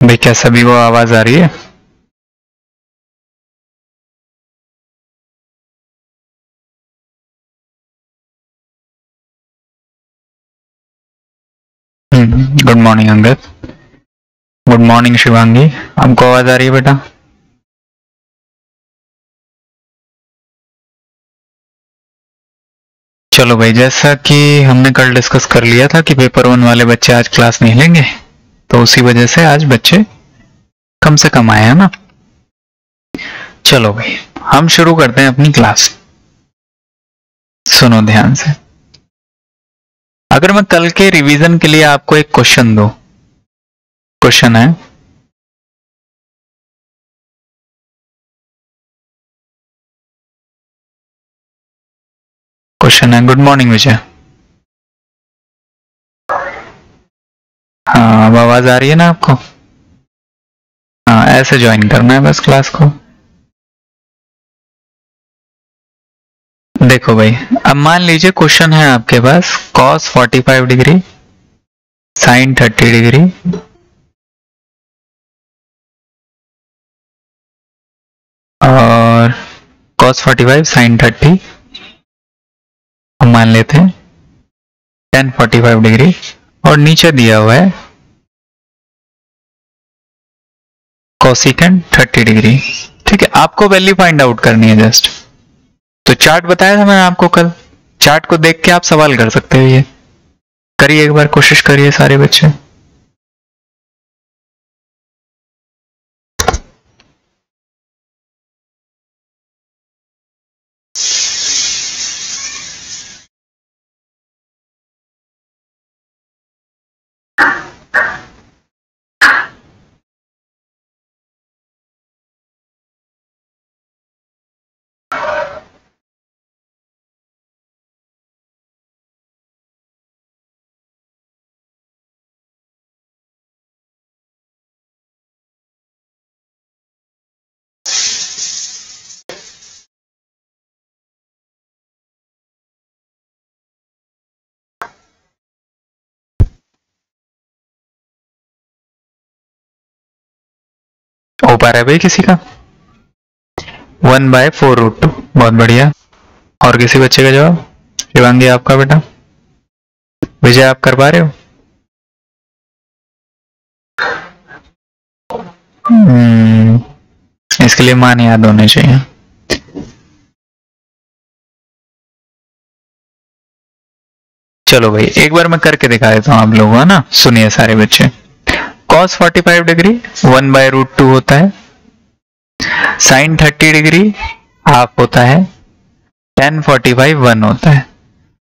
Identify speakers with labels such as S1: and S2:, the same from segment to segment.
S1: भाई क्या सभी को आवाज आ रही है? Good morning Angad. Good morning Shivangi. हमको आवाज आ रही है बेटा? चलो भाई, जैसा कि हमने कल डिस्कस कर लिया था कि पेपर 1 वाले बच्चे आज क्लास नहीं लेंगे, तो उसी वजह से आज बच्चे कम से कम आए हैं ना। चलो भाई, हम शुरू करते हैं अपनी क्लास। सुनो ध्यान से। अगर मैं कल के रिवीजन के लिए आपको एक क्वेश्चन दूं, क्वेश्चन है गुड मॉर्निंग विजय। हाँ, अब आवाज आ रही है ना आपको? हाँ, ऐसे ज्वाइन करना है बस क्लास को। देखो भाई, अब मान लीजिए क्वेश्चन है आपके पास cos 45 डिग्री sin 30 डिग्री और cos 45 sin 30 हम मान लेते हैं tan 45 डिग्री, और नीचे दिया हुआ है cosecant 30 डिग्री। ठीक है, आपको वैल्यू फाइंड आउट करनी है जस्ट। तो चार्ट बताया था मैंने आपको कल, चार्ट को देख के आप सवाल कर सकते हो। ये करिए, एक बार कोशिश करिए सारे बच्चे। हो पा रहा है भाई किसी का? 1/4√2, बहुत बढ़िया। और किसी बच्चे का जवाब? शिवांगी आपका बेटा? विजय आप कर पा रहे हो? इसके लिए मान याद होने चाहिए। चलो भाई, एक बार मैं करके दिखा देता हूँ आप लोगों को, है ना। सुनिए सारे बच्चे। cos 45 डिग्री 1/√2 होता है, sin 30 डिग्री हाफ होता है, tan 45 1 होता है,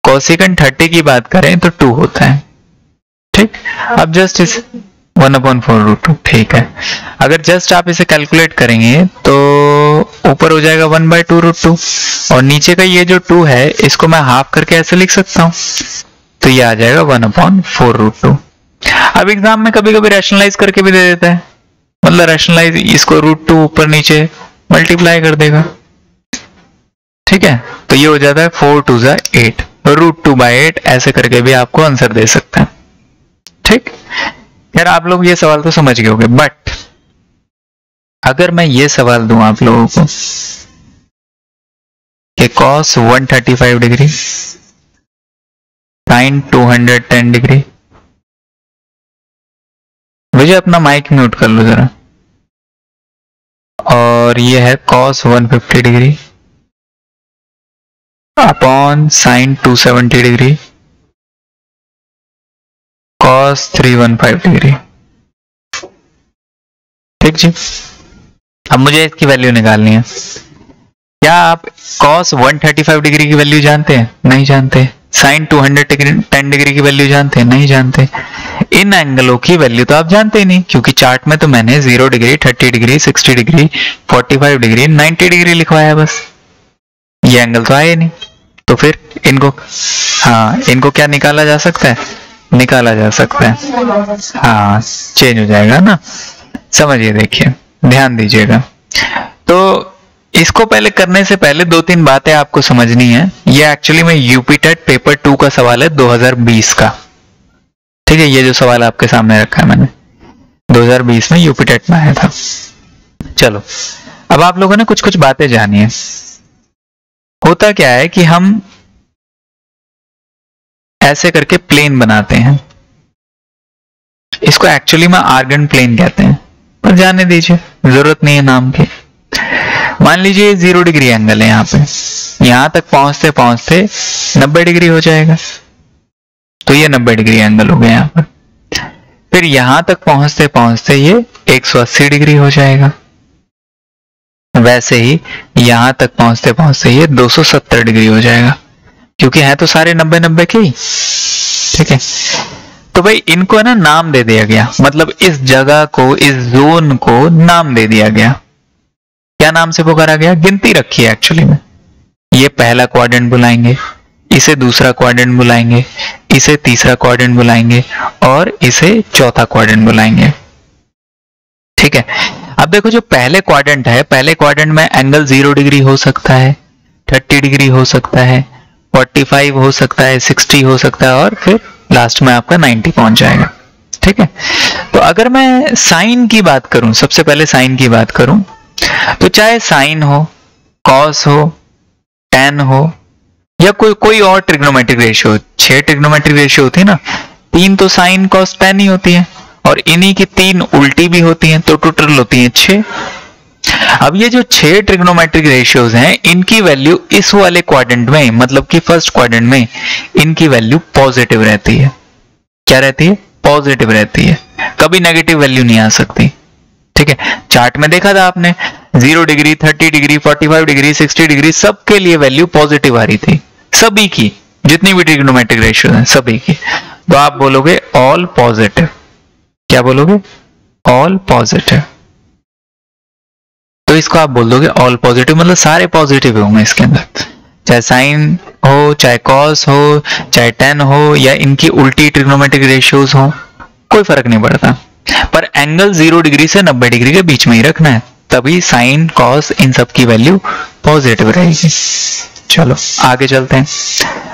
S1: cosecant 30 की बात करें तो 2 होता है। ठीक, अब जस्ट इस 1/4√2, ठीक है। अगर जस्ट आप इसे कैलकुलेट करेंगे तो ऊपर हो जाएगा 1/2√2, और नीचे का ये जो 2 है इसको मैं हाफ करके ऐसे लिख सकता हूं, तो ये आ जाएगा 1/4√2। अब एग्जाम में कभी कभी रैशनलाइज करके भी दे देता है, मतलब रैशनलाइज इसको √2 ऊपर नीचे मल्टीप्लाई कर देगा। ठीक है, तो ये हो जाता है 4 2 8, √2/8 ऐसे करके भी आपको आंसर दे सकते हैं। ठीक, यार आप लोग ये सवाल तो समझ गए होंगे, बट अगर मैं ये सवाल दूं आप लोगों को कि cos 135 डिग्री sin 210 डिग्री, मुझे अपना माइक म्यूट कर लो जरा, और ये है cos 150 degree upon sin 270 degree cos 315 degree. ठीक जी, अब मुझे इसकी वैल्यू निकालनी है। क्या आप cos 135 डिग्री की वैल्यू जानते हैं? नहीं जानते। sin 210 डिग्री की वैल्यू जानते हैं? नहीं जानते। इन एंगलों की वैल्यू तो आप जानते ही नहीं, क्योंकि चार्ट में तो मैंने 0 degree, 30 degree, 60 degree, 45 degree, 90 degree लिखवाया है बस। ये एंगल तो आए नहीं, तो फिर इनको, हाँ, इनको क्या निकाला जा सकता है? निकाला जा सकता है, हाँ, चेंज हो जाएगा ना। समझिए, देखिए, ध्यान दीजिएगा। तो इसको पहले करने से पहले 2-3 बातें आपको समझनी है। ये एक्चुअली में यूपीटेट पेपर 2 का सवाल है 2020 का। ठीक है, ये जो सवाल आपके सामने रखा है मैंने, 2020 में यूपी टेट में आया था। चलो अब आप लोगों ने कुछ कुछ बातें जानी है। होता क्या है कि हम ऐसे करके प्लेन बनाते हैं, इसको एक्चुअली में आर्गन प्लेन कहते हैं, पर जाने दीजिए, जरूरत नहीं है नाम की। मान लीजिए 0 डिग्री एंगल है यहाँ पे, यहां तक पहुंचते पहुंचते 90 डिग्री हो जाएगा, तो ये 90 डिग्री एंगल हो गया यहाँ पर। फिर यहां तक पहुंचते पहुंचते ये 180 डिग्री हो जाएगा। वैसे ही यहां तक पहुंचते पहुंचते ये 270 डिग्री हो जाएगा, क्योंकि है तो सारे 90-90 के ही। ठीक है, तो भाई इनको है ना नाम दे दिया गया, मतलब इस जगह को, इस जोन को नाम दे दिया गया। क्या नाम से पुकारा गया? गिनती रखी है एक्चुअली में। ये पहला क्वाड्रेंट बुलाएंगे, इसे दूसरा क्वाड्रेंट बुलाएंगे, इसे तीसरा क्वाड्रेंट बुलाएंगे और इसे चौथा क्वाड्रेंट बुलाएंगे। ठीक है, अब देखो जो पहले क्वाड्रेंट है, पहले क्वाड्रेंट में एंगल 0 डिग्री हो सकता है, 30 डिग्री हो सकता है, 45 हो सकता है, 60 हो सकता है और फिर लास्ट में आपका 90 पहुंच जाएगा। ठीक है, तो अगर मैं साइन की बात करूं, सबसे पहले साइन की बात करूं, तो चाहे साइन हो, कॉस हो, टेन हो या कोई और ट्रिग्नोमेट्रिक रेशियो, 6 ट्रिग्नोमेट्रिक रेशियो होती है ना, 3 तो साइन कॉस टेन ही होती है और इन्हीं की 3 उल्टी भी होती हैं, तो टोटल होती हैं 6। अब ये जो 6 ट्रिग्नोमेट्रिक रेशियोज हैं, इनकी वैल्यू इस वाले क्वाड्रेंट में, मतलब कि फर्स्ट क्वाड्रेंट में, इनकी वैल्यू पॉजिटिव रहती है। क्या रहती है? पॉजिटिव रहती है, कभी नेगेटिव वैल्यू नहीं आ सकती। ठीक है, चार्ट में देखा था आपने, 0 डिग्री, 30 डिग्री, 45 डिग्री, 60 डिग्री, सबके लिए वैल्यू पॉजिटिव आ रही थी, सभी की, जितनी भी ट्रिग्नोमेट्रिक रेशियो हैं सभी की। तो आप बोलोगे ऑल पॉजिटिव। क्या बोलोगे? All positive. तो इसको आप बोल दोगे ऑल पॉजिटिव, मतलब सारे पॉजिटिव होंगे इसके अंदर, चाहे साइन हो, चाहे कॉस हो, चाहे टेन हो या इनकी उल्टी ट्रिग्नोमेट्रिक रेशियोज हो, कोई फर्क नहीं पड़ता। पर एंगल 0 डिग्री से 90 डिग्री के बीच में ही रखना है, तभी साइन कॉस इन सब की वैल्यू पॉजिटिव रहेगी। चलो आगे चलते हैं।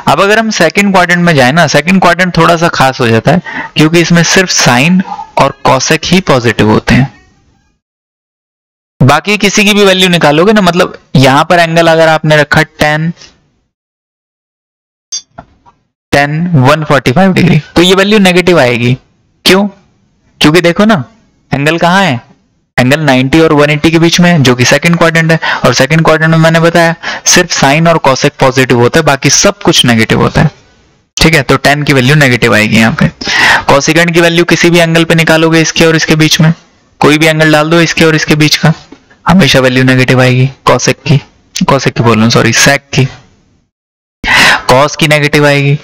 S1: अब अगर हम सेकंड क्वाड्रेंट में जाए ना, सेकंड क्वाड्रेंट थोड़ा सा खास हो जाता है, क्योंकि इसमें सिर्फ साइन और कॉसेक ही पॉजिटिव होते हैं। बाकी किसी की भी वैल्यू निकालोगे ना, मतलब यहां पर एंगल अगर आपने रखा 10 145 डिग्री, तो ये वैल्यू नेगेटिव आएगी। क्यों? क्योंकि देखो ना, एंगल कहां है? एंगल 90 और 180 के बीच में है, जो कि सेकंड क्वाड्रेंट है, और सेकंड क्वाड्रेंट में मैंने बताया सिर्फ साइन और कॉसेक पॉजिटिव होता है, बाकी सब कुछ नेगेटिव होता है। ठीक है, तो 10 की वैल्यू नेगेटिव आएगी यहाँ पे। कॉसेकेंड की वैल्यू किसी भी एंगल पे निकालोगे, इसके और इसके बीच में, कोई भी एंगल डाल दो इसके और इसके बीच का, हमेशा वैल्यू नेगेटिव आएगी। कॉसेक की बोल रहा हूं, सॉरी, सेक की। कॉस की नेगेटिव आएगी,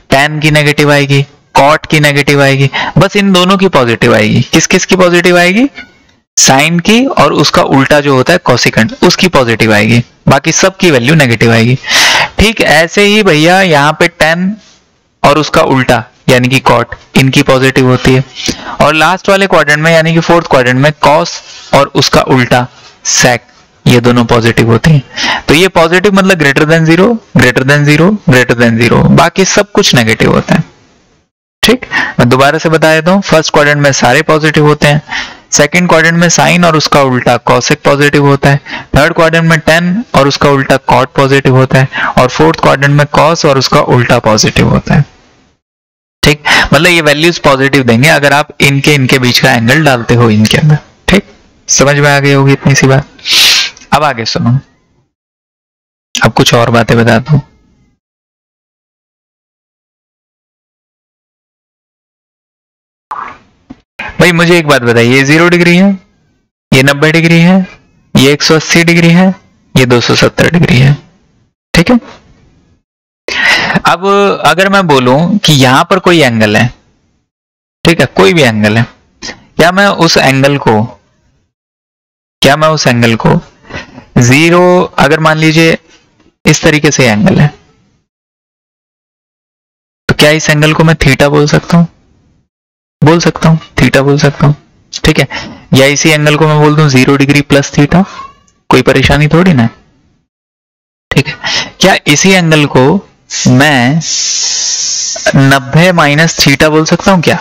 S1: टेन की नेगेटिव आएगी, कॉट की नेगेटिव आएगी, बस इन दोनों की पॉजिटिव आएगी। किस किस की पॉजिटिव आएगी? साइन की और उसका उल्टा जो होता है कॉसेकेंड, उसकी पॉजिटिव आएगी, बाकी सब की वैल्यू नेगेटिव आएगी। ठीक ऐसे ही भैया यहाँ पे 10 और उसका उल्टा यानी कि कॉट, इनकी पॉजिटिव होती है। और लास्ट वाले क्वाड्रेंट में यानी कि फोर्थ क्वाड्रेंट में कॉस और उसका उल्टा सेक, ये दोनों पॉजिटिव होती हैं। तो ये पॉजिटिव मतलब greater than 0, greater than 0, greater than 0, बाकी सब कुछ नेगेटिव होता है। ठीक, मैं दोबारा से बता देता हूं, फर्स्ट क्वाड्रेंट में सारे पॉजिटिव होते हैं, सेकंड क्वाड्रेंट में साइन और उसका उल्टा कॉसेक पॉजिटिव होता है, थर्ड क्वाड्रेंट में 10 और उसका उल्टा कॉट पॉजिटिव होता है, और फोर्थ क्वाड्रेंट में कॉस और उसका उल्टा पॉजिटिव होता है। ठीक, मतलब ये वैल्यूज पॉजिटिव देंगे अगर आप इनके बीच का एंगल डालते हो इनके अंदर। ठीक, समझ में आ गई होगी इतनी सी बात। अब आगे सुनो, अब कुछ और बातें बताता हूं। भाई मुझे एक बात बताइए, ये 0 डिग्री है, ये 90 डिग्री है, ये 180 डिग्री है, ये 270 डिग्री है। ठीक है, अब अगर मैं बोलूं कि यहां पर कोई एंगल है, ठीक है, कोई भी एंगल है, क्या मैं उस एंगल को 0, अगर मान लीजिए इस तरीके से एंगल है, तो क्या इस एंगल को मैं थीटा बोल सकता हूं? बोल सकता हूं, थीटा बोल सकता हूं। ठीक है, या इसी एंगल को मैं बोल दूं 0 डिग्री प्लस थीटा, कोई परेशानी थोड़ी ना। ठीक है, क्या इसी एंगल को मैं 90 माइनस थीटा बोल सकता हूं क्या?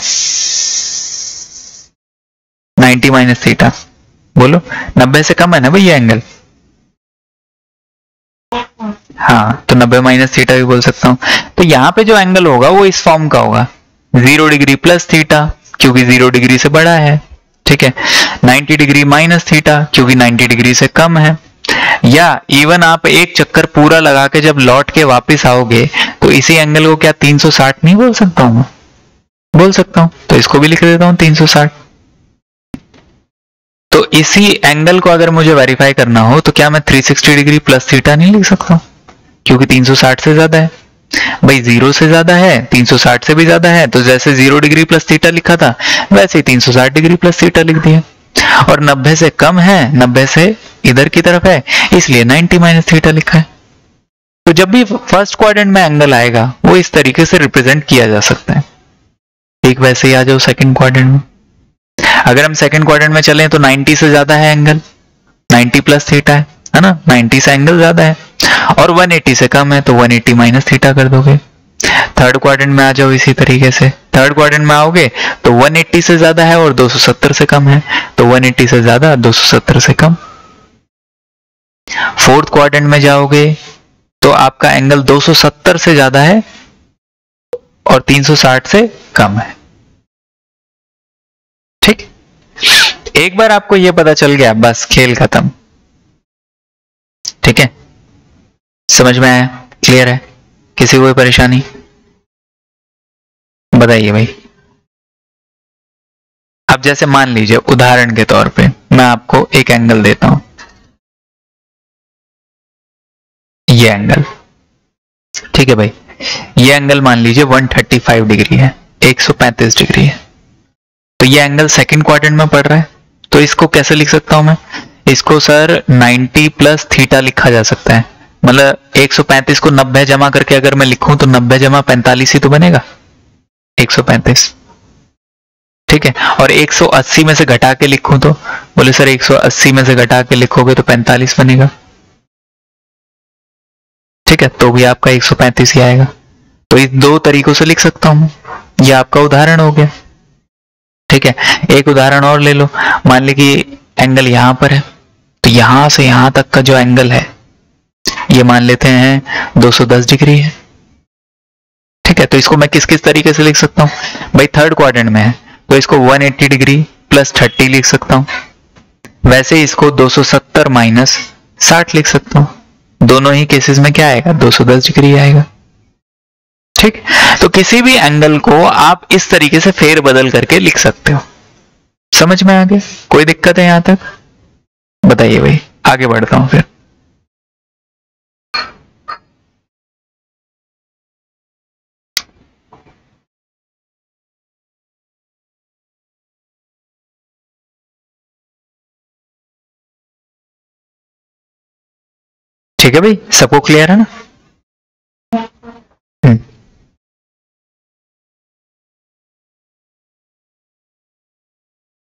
S1: 90 माइनस थीटा, बोलो 90 से कम है ना भाई ये एंगल। हाँ, तो 90 माइनस थीटा भी बोल सकता हूं। तो यहाँ पे जो एंगल होगा वो इस फॉर्म का होगा, 0 डिग्री प्लस थीटा क्योंकि 0 डिग्री से बड़ा है, ठीक है, 90 डिग्री माइनस थीटा क्योंकि 90 डिग्री से कम है। या इवन आप एक चक्कर पूरा लगा के जब लौट के वापस आओगे तो इसी एंगल को क्या 360 नहीं बोल सकता हूं? बोल सकता हूं, तो इसको भी लिख देता हूं 360। तो इसी एंगल को अगर मुझे वेरीफाई करना हो तो क्या मैं 360 डिग्री प्लस थीटा नहीं लिख सकता? क्योंकि 360 से ज्यादा है भाई, 0 से ज्यादा है, 360 से भी ज्यादा है, तो जैसे 0 डिग्री प्लस थीटा लिखा था वैसे ही 360 डिग्री प्लस थीटा लिख दिया। और 90 से कम है, 90 से इधर की तरफ है, इसलिए 90 माइनस थीटा लिखा है। तो जब भी फर्स्ट क्वाड्रेंट में एंगल आएगा वो इस तरीके से रिप्रेजेंट किया जा सकता है। ठीक वैसे ही आ जाओ सेकंड क्वाड्रेंट में। अगर हम सेकंड क्वाड्रेंट में चलें तो 90 से ज्यादा है एंगल, 90 प्लस थीटा है ना, 90 से एंगल ज्यादा है, और 180 से कम है तो 180 माइनस थीटा कर दोगे। थर्ड क्वाड्रेंट में आ जाओ इसी तरीके से, थर्ड क्वाड्रेंट में आओगे तो 180 से ज्यादा है और 270 से कम है, तो 180 से ज्यादा 270 से कम। फोर्थ क्वाड्रेंट में जाओगे तो आपका एंगल 270 से ज्यादा है और 360 से कम है। ठीक, एक बार आपको यह पता चल गया बस खेल खत्म। ठीक है, समझ में आया? क्लियर है? किसी को कोई परेशानी बताइए भाई। अब जैसे मान लीजिए उदाहरण के तौर पे मैं आपको एक एंगल देता हूं, ये एंगल, ठीक है भाई, ये एंगल मान लीजिए 135 डिग्री है, 135 डिग्री है। तो ये एंगल सेकंड क्वाड्रेंट में पड़ रहा है, तो इसको कैसे लिख सकता हूं मैं? इसको सर 90 प्लस थीटा लिखा जा सकता है। मतलब 135 को 90 जमा करके अगर मैं लिखूं तो 90 जमा 45 ही तो बनेगा, 135। ठीक है, और 180 में से घटा के लिखूं तो बोले सर 180 में से घटा के लिखोगे तो 45 बनेगा। ठीक है, तो भी आपका 135 ही आएगा। तो इस दो तरीकों से लिख सकता हूं, ये आपका उदाहरण हो गया। ठीक है, एक उदाहरण और ले लो, मान ली कि एंगल यहां पर है, तो यहां से यहां तक का जो एंगल है ये मान लेते हैं 210 डिग्री है। ठीक है, तो इसको मैं किस किस तरीके से लिख सकता हूं भाई? थर्ड क्वाड्रेंट में है तो इसको 180 डिग्री प्लस 30 लिख सकता हूं, वैसे इसको 270 माइनस 60 लिख सकता हूं। दोनों ही केसेस में क्या आएगा? 210 डिग्री आएगा। ठीक, तो किसी भी एंगल को आप इस तरीके से फेर बदल करके लिख सकते हो। समझ में आ गया? कोई दिक्कत है यहां तक? बताइए भाई, आगे बढ़ता हूं फिर। ठीक है भाई, सबको क्लियर है ना?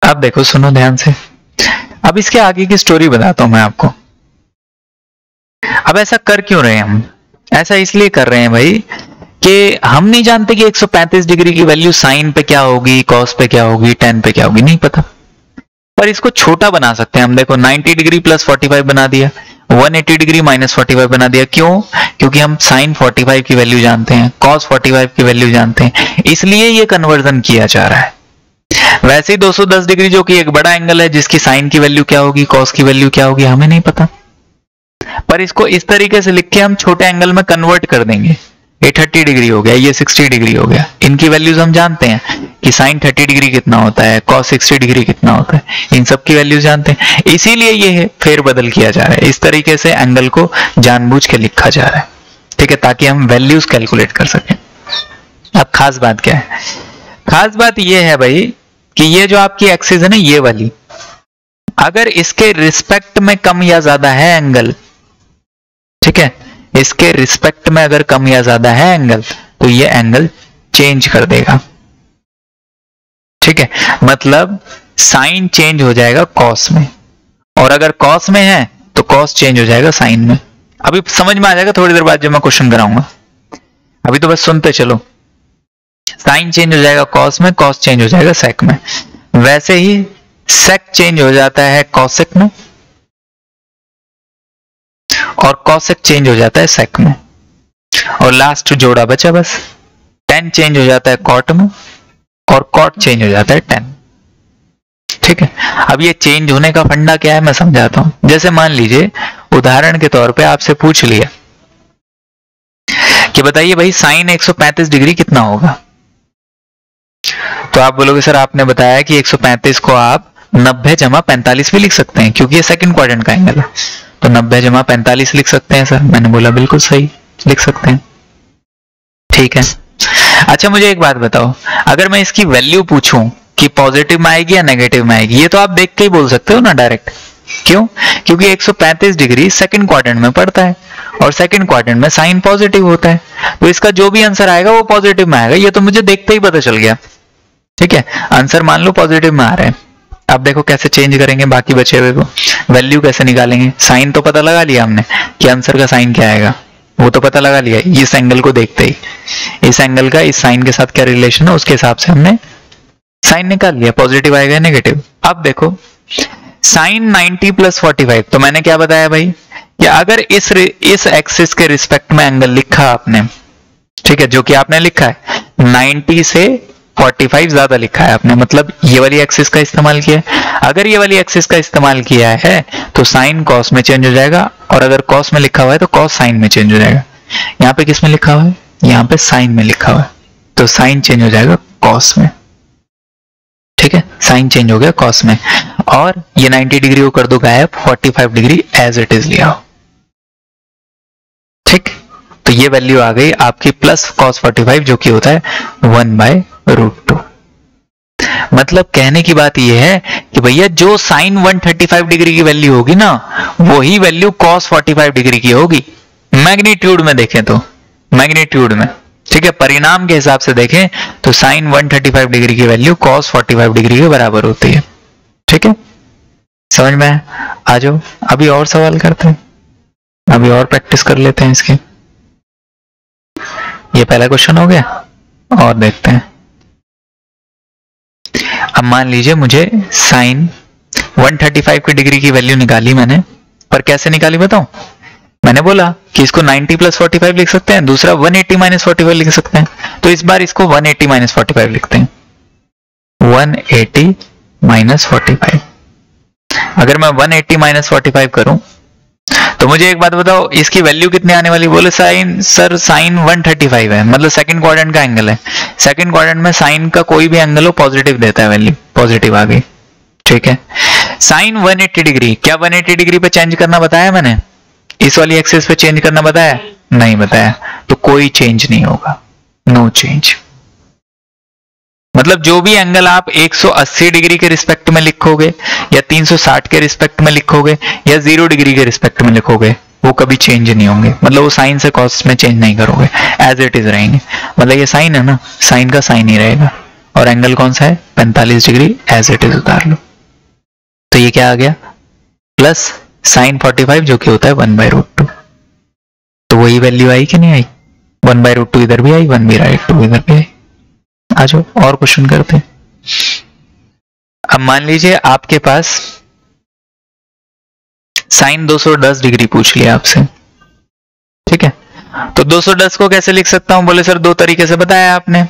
S1: अब देखो, सुनो ध्यान से। अब इसके आगे की स्टोरी बताता हूं मैं आपको। अब ऐसा कर क्यों रहे हैं हम? ऐसा इसलिए कर रहे हैं भाई कि हम नहीं जानते कि 135 डिग्री की वैल्यू साइन पे क्या होगी, कॉस पे क्या होगी, टेन पे क्या होगी, नहीं पता। पर इसको छोटा बना सकते हैं हम। देखो 90 डिग्री प्लस 45 बना दिया, 180 डिग्री माइनस 45 बना दिया। क्यों? क्योंकि हम साइन 45 की वैल्यू जानते हैं, कॉस 45 की वैल्यू जानते हैं, इसलिए ये कन्वर्जन किया जा रहा है। वैसे ही 210 डिग्री जो कि एक बड़ा एंगल है, जिसकी साइन की वैल्यू क्या होगी, कॉस की वैल्यू क्या होगी, हमें नहीं पता। पर इसको इस तरीके से लिख के हम छोटे एंगल में कन्वर्ट कर देंगे। ये 30 डिग्री हो गया, ये 60 डिग्री हो गया। इनकी वैल्यूज हम जानते हैं कि साइन 30 डिग्री कितना होता है, कॉस 60 डिग्री कितना होता है, इन सब की वैल्यूज जानते हैं। इसीलिए ये फेर बदल किया जा रहा है, इस तरीके से एंगल को जानबूझ के लिखा जा रहा है। ठीक है, ताकि हम वैल्यूज कैलकुलेट कर सकें। अब खास बात क्या है? खास बात ये है भाई कि ये जो आपकी एक्सिस है ना, ये वाली, अगर इसके रिस्पेक्ट में कम या ज्यादा है एंगल, ठीक है, इसके रिस्पेक्ट में अगर कम या ज्यादा है एंगल, तो ये एंगल चेंज कर देगा। ठीक है, मतलब साइन चेंज हो जाएगा कॉस में, और अगर कॉस में है तो कॉस चेंज हो जाएगा साइन में। अभी समझ में आ जाएगा थोड़ी देर बाद जब मैं क्वेश्चन कराऊंगा, अभी तो बस सुनते चलो। साइन चेंज हो जाएगा कॉस में, कॉस चेंज हो जाएगा सेक में। वैसे ही सेक चेंज हो जाता है कॉसेक में, और कॉसेक चेंज हो जाता है सेक में, और लास्ट जोड़ा बचा बस। टेन चेंज हो जाता है कॉट में, और कॉट चेंज हो जाता है टेन। ठीक है, अब ये चेंज होने का फंडा क्या है मैं समझाता हूं। जैसे मान लीजिए उदाहरण के तौर पे आपसे पूछ लिया कि बताइए भाई साइन 135 डिग्री कितना होगा, तो आप बोलोगे सर आपने बताया कि 135 को आप 90 जमा 45 भी लिख सकते हैं क्योंकि ये सेकंड क्वाड्रेंट का एंगल है, तो 90 जमा 45 लिख सकते हैं सर। मैंने बोला बिल्कुल सही लिख सकते हैं। ठीक है, अच्छा मुझे एक बात बताओ, अगर मैं इसकी वैल्यू पूछूं कि पॉजिटिव में आएगी या नेगेटिव में आएगी, ये तो आप देख के ही बोल सकते हो ना डायरेक्ट। क्यों? क्योंकि 135 डिग्री सेकंड क्वाड्रेंट में पड़ता है और सेकंड क्वाड्रेंट में साइन पॉजिटिव होता है, तो इसका जो भी आंसर आएगा वो पॉजिटिव में आएगा। ये तो मुझे देखते ही पता चल गया। ठीक है, आंसर मान लो पॉजिटिव में आ रहा है। अब देखो कैसे चेंज करेंगे बाकी बचे हुए को, वैल्यू कैसे निकालेंगे। साइन तो पता लगा लिया हमने कि आंसर का साइन क्या आएगा, वो तो पता लगा लिया इस एंगल को देखते ही, इस एंगल का इस साइन के साथ क्या रिलेशन है उसके हिसाब से हमने साइन निकाल लिया, पॉजिटिव आएगा या नेगेटिव। अब देखो साइन 90 प्लस 45, तो मैंने क्या बताया भाई कि अगर इस एक्सिस के रिस्पेक्ट में एंगल लिखा आपने, ठीक है, जो कि आपने लिखा है 90 से 45 ज्यादा लिखा है आपने, मतलब ये वाली एक्सिस का इस्तेमाल किया है। अगर ये वाली एक्सिस का इस्तेमाल किया है तो साइन कॉस में चेंज हो जाएगा, और अगर कॉस में लिखा हुआ है तो कॉस साइन में चेंज हो जाएगा। यहाँ पे किस में लिखा हुआ है? यहाँ पे साइन में लिखा हुआ है, तो साइन चेंज हो जाएगा कॉस में। ठीक है, साइन चेंज हो गया कॉस में, और ये 90 डिग्री को कर दो गायब, 45 डिग्री एज इट इज लिया। ठीक, तो ये वैल्यू आ गई आपकी प्लस कॉस 45, जो कि होता है 1/√2। मतलब कहने की बात यह है कि भैया जो साइन 135 डिग्री की वैल्यू होगी ना, वही वैल्यू कॉस 45 डिग्री की होगी। मैग्नीट्यूड में देखें तो, मैग्नीट्यूड में, ठीक है, परिणाम के हिसाब से देखें तो साइन 135 डिग्री की वैल्यू कॉस 45 डिग्री के बराबर होती है। ठीक है, समझ में? आ जाओ अभी और सवाल करते हैं, अभी और प्रैक्टिस कर लेते हैं इसकी। ये पहला क्वेश्चन हो गया, और देखते हैं। अब मान लीजिए मुझे साइन 135 की डिग्री की वैल्यू निकाली मैंने, पर कैसे निकाली बताऊं? मैंने बोला कि इसको 90 प्लस 45 लिख सकते हैं, दूसरा 180 माइनस 45 लिख सकते हैं, तो इस बार इसको 180 माइनस 45 लिखते हैं। 180 माइनस 45, अगर मैं 180 माइनस 45 करूं तो मुझे एक बात बताओ इसकी वैल्यू कितनी आने वाली? बोले साइन सर साइन 135 है, मतलब सेकंड क्वाड्रेंट का एंगल है। सेकंड क्वाड्रेंट में साइन का कोई भी एंगल हो पॉजिटिव देता है, वैल्यू पॉजिटिव आ गई। ठीक है, साइन 180 डिग्री, क्या 180 डिग्री पे चेंज करना बताया मैंने? इस वाली एक्सिस पे चेंज करना बताया? नहीं बताया, तो कोई चेंज नहीं होगा, नो चेंज। मतलब जो भी एंगल आप 180 डिग्री के रिस्पेक्ट में लिखोगे, या 360 के रिस्पेक्ट में लिखोगे, या 0 डिग्री के रिस्पेक्ट में लिखोगे, वो कभी चेंज नहीं होंगे। मतलब वो साइन से कॉस में चेंज नहीं करोगे, एज इट इज रहेंगे। मतलब ये साइन है ना, साइन का साइन ही रहेगा, और एंगल कौन सा है? 45 डिग्री, एज इट इज उतार लो। तो ये क्या आ गया? प्लस साइन 45, जो कि होता है 1/√2। तो वही वैल्यू आई कि नहीं आई? 1/√2 इधर भी आई, 1/√2 इधर भी आई। आ जाओ और क्वेश्चन करते हैं। अब मान लीजिए आपके पास साइन 210 डिग्री पूछ लिया आपसे, ठीक है, तो 210 को कैसे लिख सकता हूं? बोले सर दो तरीके से बताया आपने,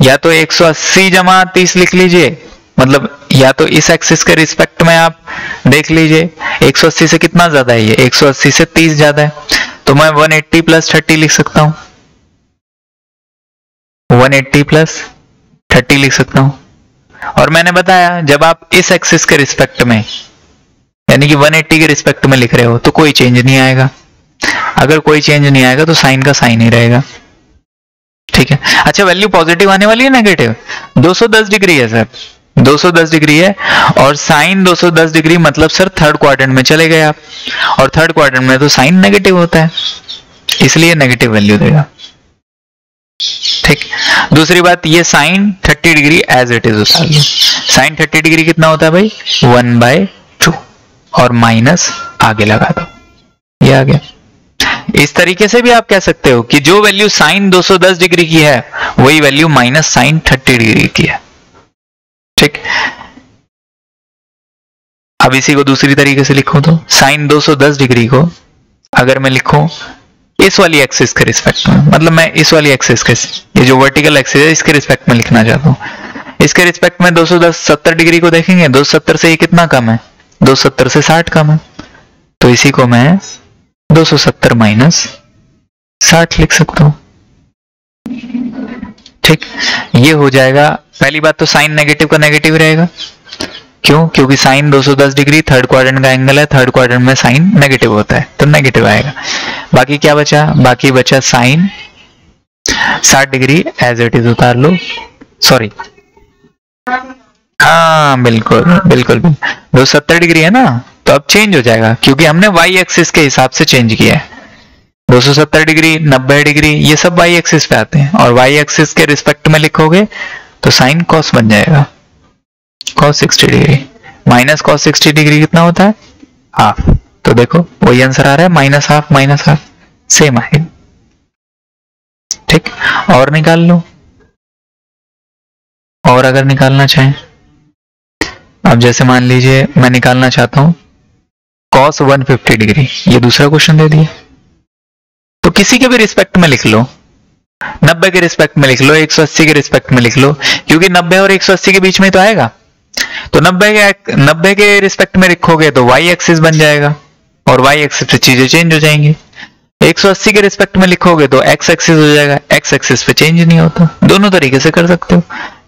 S1: या तो 180 जमा 30 लिख लीजिए, मतलब या तो इस एक्सिस के रिस्पेक्ट में आप देख लीजिए 180 से कितना ज्यादा है, ये 180 से 30 ज्यादा है, तो मैं 180 प्लस 30 लिख सकता हूं, 180 प्लस 30 लिख सकता हूं। और मैंने बताया जब आप इस एक्सिस के रिस्पेक्ट में, यानी कि 180 के रिस्पेक्ट में लिख रहे हो, तो कोई चेंज नहीं आएगा। अगर कोई चेंज नहीं आएगा तो साइन का साइन ही रहेगा। ठीक है, अच्छा वैल्यू पॉजिटिव आने वाली है नेगेटिव? 210 डिग्री है सर, 210 डिग्री है, और साइन 210 डिग्री मतलब सर थर्ड क्वाड्रेंट में चले गए आप, और थर्ड क्वाड्रेंट में तो साइन नेगेटिव होता है, इसलिए नेगेटिव वैल्यू देगा। ठीक, दूसरी बात, ये sine 30 degree as it is उतार लो। साइन 30 डिग्री कितना होता है भाई? 1/2, और माइनस आगे लगा दो, ये आ गया। इस तरीके से भी आप कह सकते हो कि जो वैल्यू साइन 210 डिग्री की है वही वैल्यू माइनस साइन 30 डिग्री की है। ठीक, अब इसी को दूसरी तरीके से लिखूं तो साइन 210 डिग्री को अगर मैं लिखूं इस वाली एक्सिस के रिस्पेक्ट में, मतलब मैं इस वाली एक्सिस के, ये जो वर्टिकल एक्सिस है इसके रिस्पेक्ट में लिखना चाहता हूं। इसके रिस्पेक्ट में 270 डिग्री को देखेंगे, 270 से ये कितना कम है, 270 से 60 कम है, तो इसी को मैं 270 माइनस 60 लिख सकता हूं। ठीक, ये हो जाएगा। पहली बात तो साइन नेगेटिव का नेगेटिव रहेगा, क्यों? क्योंकि साइन 210 डिग्री थर्ड क्वाड्रेंट का एंगल है, थर्ड क्वाड्रेंट में साइन नेगेटिव होता है तो नेगेटिव आएगा। बाकी क्या बचा? बाकी बचा sine 60 degree as it is उतार लो, सॉरी, हाँ बिल्कुल बिल्कुल 270 डिग्री है ना, तो अब चेंज हो जाएगा क्योंकि हमने वाई एक्सिस के हिसाब से चेंज किया है। 270 डिग्री, 90 डिग्री, ये सब वाई एक्सिस पे आते हैं और वाई एक्सिस के रिस्पेक्ट में लिखोगे तो साइन कॉस बन जाएगा, cos 60 degree minus cos 60 degree कितना होता है? हाफ। तो देखो वही आंसर आ रहा है, माइनस हाफ सेम आएगा। ठीक, और निकाल लो, और अगर निकालना चाहें, अब जैसे मान लीजिए मैं निकालना चाहता हूं कॉस 150 डिग्री, ये दूसरा क्वेश्चन दे दिया, तो किसी के भी रिस्पेक्ट में लिख लो, 90 के रिस्पेक्ट में लिख लो, 180 के रिस्पेक्ट में लिख लो, क्योंकि 90 और 180 के बीच में तो आएगा, तो 90 के रिस्पेक्ट में लिखोगे तो वाई एक्सिस बन जाएगा और वाई एक्सिस पे चीजें चेंज हो जाएंगी। 180 के रिस्पेक्ट में लिखोगे तो एक्स एक्सिस हो जाएगा, एक्स एक्सिस पे चेंज नहीं होता। दोनों तरीके से कर सकते हो।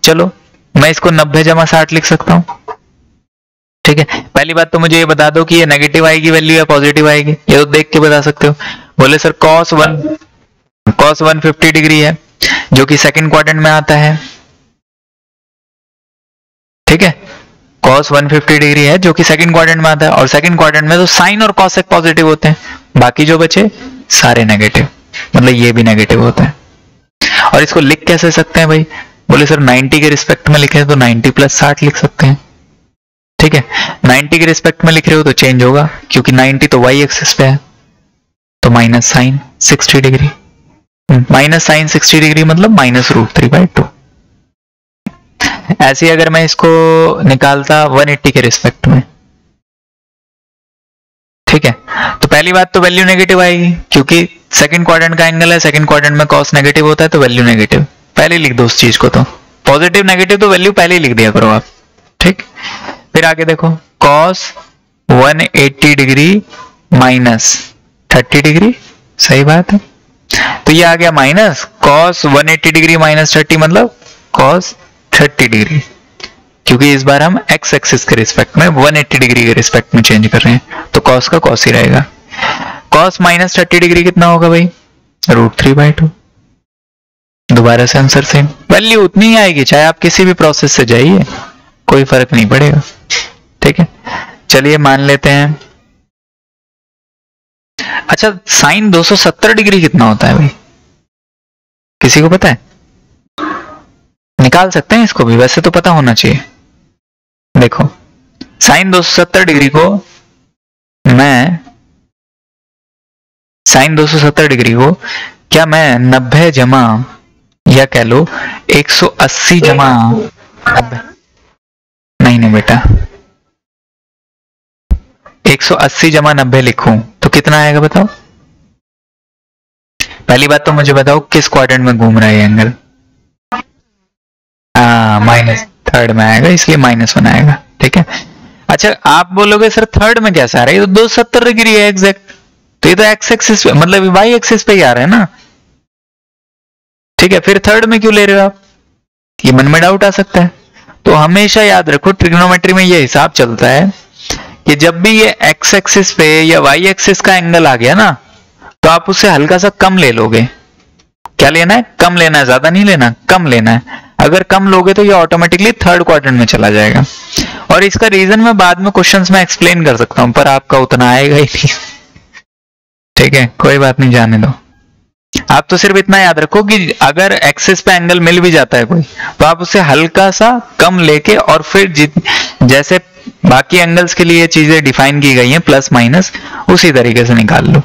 S1: चलो मैं इसको 90 जमा 60 लिख सकता हूं। ठीक है, पहली बात तो मुझे ये बता दो कि ये नेगेटिव आएगी वैल्यू या पॉजिटिव आएगी, ये तो देख के बता सकते हो। बोले सर कॉस 150 डिग्री है जो कि सेकंड क्वाड्रेंट में आता है। ठीक है, कॉस 150 डिग्री है जो कि सेकंड क्वाड्रेंट में आता है, और सेकंड क्वाड्रेंट में तो साइन और कॉसेक पॉजिटिव होते हैं, बाकी जो बचे सारे नेगेटिव, मतलब ये भी नेगेटिव होता है। और इसको लिख कैसे सकते हैं भाई? बोले सर 90 के रिस्पेक्ट में लिखे तो 90 प्लस 60 लिख सकते हैं। ठीक है, 90 के रिस्पेक्ट में लिख रहे हो तो चेंज होगा क्योंकि 90 तो वाई एक्सिस पे है, तो minus sine 60 degree, minus sine 60 degree मतलब माइनस √3/2। ऐसे अगर मैं इसको निकालता 180 के रिस्पेक्ट में, ठीक है, तो पहली बात तो वैल्यू नेगेटिव आएगी क्योंकि सेकंड क्वाड्रेंट का एंगल है, सेकंड क्वाड्रेंट में कॉस नेगेटिव होता है तो वैल्यू नेगेटिव। पहले लिख दो उस चीज को, तो पॉजिटिव नेगेटिव तो वैल्यू पहले ही लिख दिया करो आप। ठीक, फिर आगे देखो कॉस 180 डिग्री माइनस 30 डिग्री, सही बात है, तो ये आ गया माइनस कॉस 180 डिग्री माइनस 30 मतलब कॉस 30 डिग्री, क्योंकि इस बार हम एक्स एक्सिस के रिस्पेक्ट में 180 डिग्री के रिस्पेक्ट में चेंज कर रहे हैं, तो कॉस का कॉस ही रहेगा। कॉस माइनस 30 डिग्री कितना होगा भाई? √3/2। दोबारा से आंसर सेम, वैल्यू उतनी ही आएगी चाहे आप किसी भी प्रोसेस से जाइए, कोई फर्क नहीं पड़ेगा। ठीक है, चलिए मान लेते हैं। अच्छा, साइन 270 डिग्री कितना होता है भाई? किसी को पता है? निकाल सकते हैं इसको भी, वैसे तो पता होना चाहिए। देखो साइन 270 डिग्री को मैं, साइन 270 डिग्री को क्या मैं 90 जमा या कह लो 180 जमा 90, नहीं बेटा, 180 जमा 90 लिखूं तो कितना आएगा बताओ? पहली बात तो मुझे बताओ किस क्वाड्रेंट में घूम रहा है एंगल? माइनस थर्ड में आएगा, इसलिए -1 आएगा। ठीक है, अच्छा आप बोलोगे सर थर्ड में कैसा आ रहा है? ये तो 270 डिग्री है एग्जैक्ट, तो ये तो एक्स एक्सिस पे मतलब वाई एक्सिस पे ही आ रहा है ना। ठीक है, फिर थर्ड में क्यों ले रहे हो आप? ये मन में डाउट आ सकता है। तो हमेशा याद रखो ट्रिग्नोमेट्री में ये हिसाब चलता है कि जब भी ये एक्स एक्सिस पे या वाई एक्सिस का एंगल आ गया ना, तो आप उससे हल्का सा कम ले लोगे। क्या लेना है? कम लेना है, ज्यादा नहीं लेना, कम लेना है। अगर कम लोगे तो ये ऑटोमेटिकली थर्ड क्वाड्रेंट में चला जाएगा। और इसका रीजन मैं बाद में क्वेश्चंस में एक्सप्लेन कर सकता हूं, पर आपका उतना आएगा ही नहीं। ठीक है, कोई बात नहीं, जाने दो। आप तो सिर्फ इतना याद रखो कि अगर एक्सिस पे एंगल मिल भी जाता है कोई, तो आप उसे हल्का सा कम लेके और फिर जैसे बाकी एंगल्स के लिए चीजें डिफाइन की गई हैं प्लस माइनस, उसी तरीके से निकाल लो।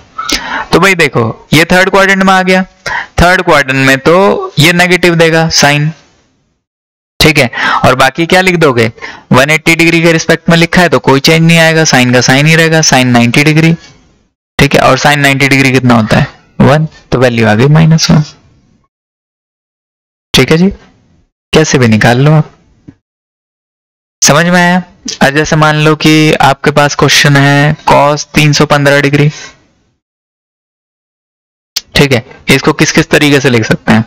S1: तो भाई देखो ये थर्ड क्वाड्रेंट में आ गया, थर्ड क्वाड्रेंट में तो ये नेगेटिव देगा साइन, ठीक है, और बाकी क्या लिख दोगे, 180 डिग्री के रिस्पेक्ट में लिखा है तो कोई चेंज नहीं आएगा, साइन का साइन ही रहेगा, साइन 90 डिग्री। ठीक है, और साइन 90 डिग्री कितना होता है 1, तो वैल्यू आ गई -1। ठीक है जी, कैसे भी निकाल लो आप, समझ में आया। आज जैसे मान लो कि आपके पास क्वेश्चन है cos 315 डिग्री, ठीक है, इसको किस किस तरीके से लिख सकते हैं,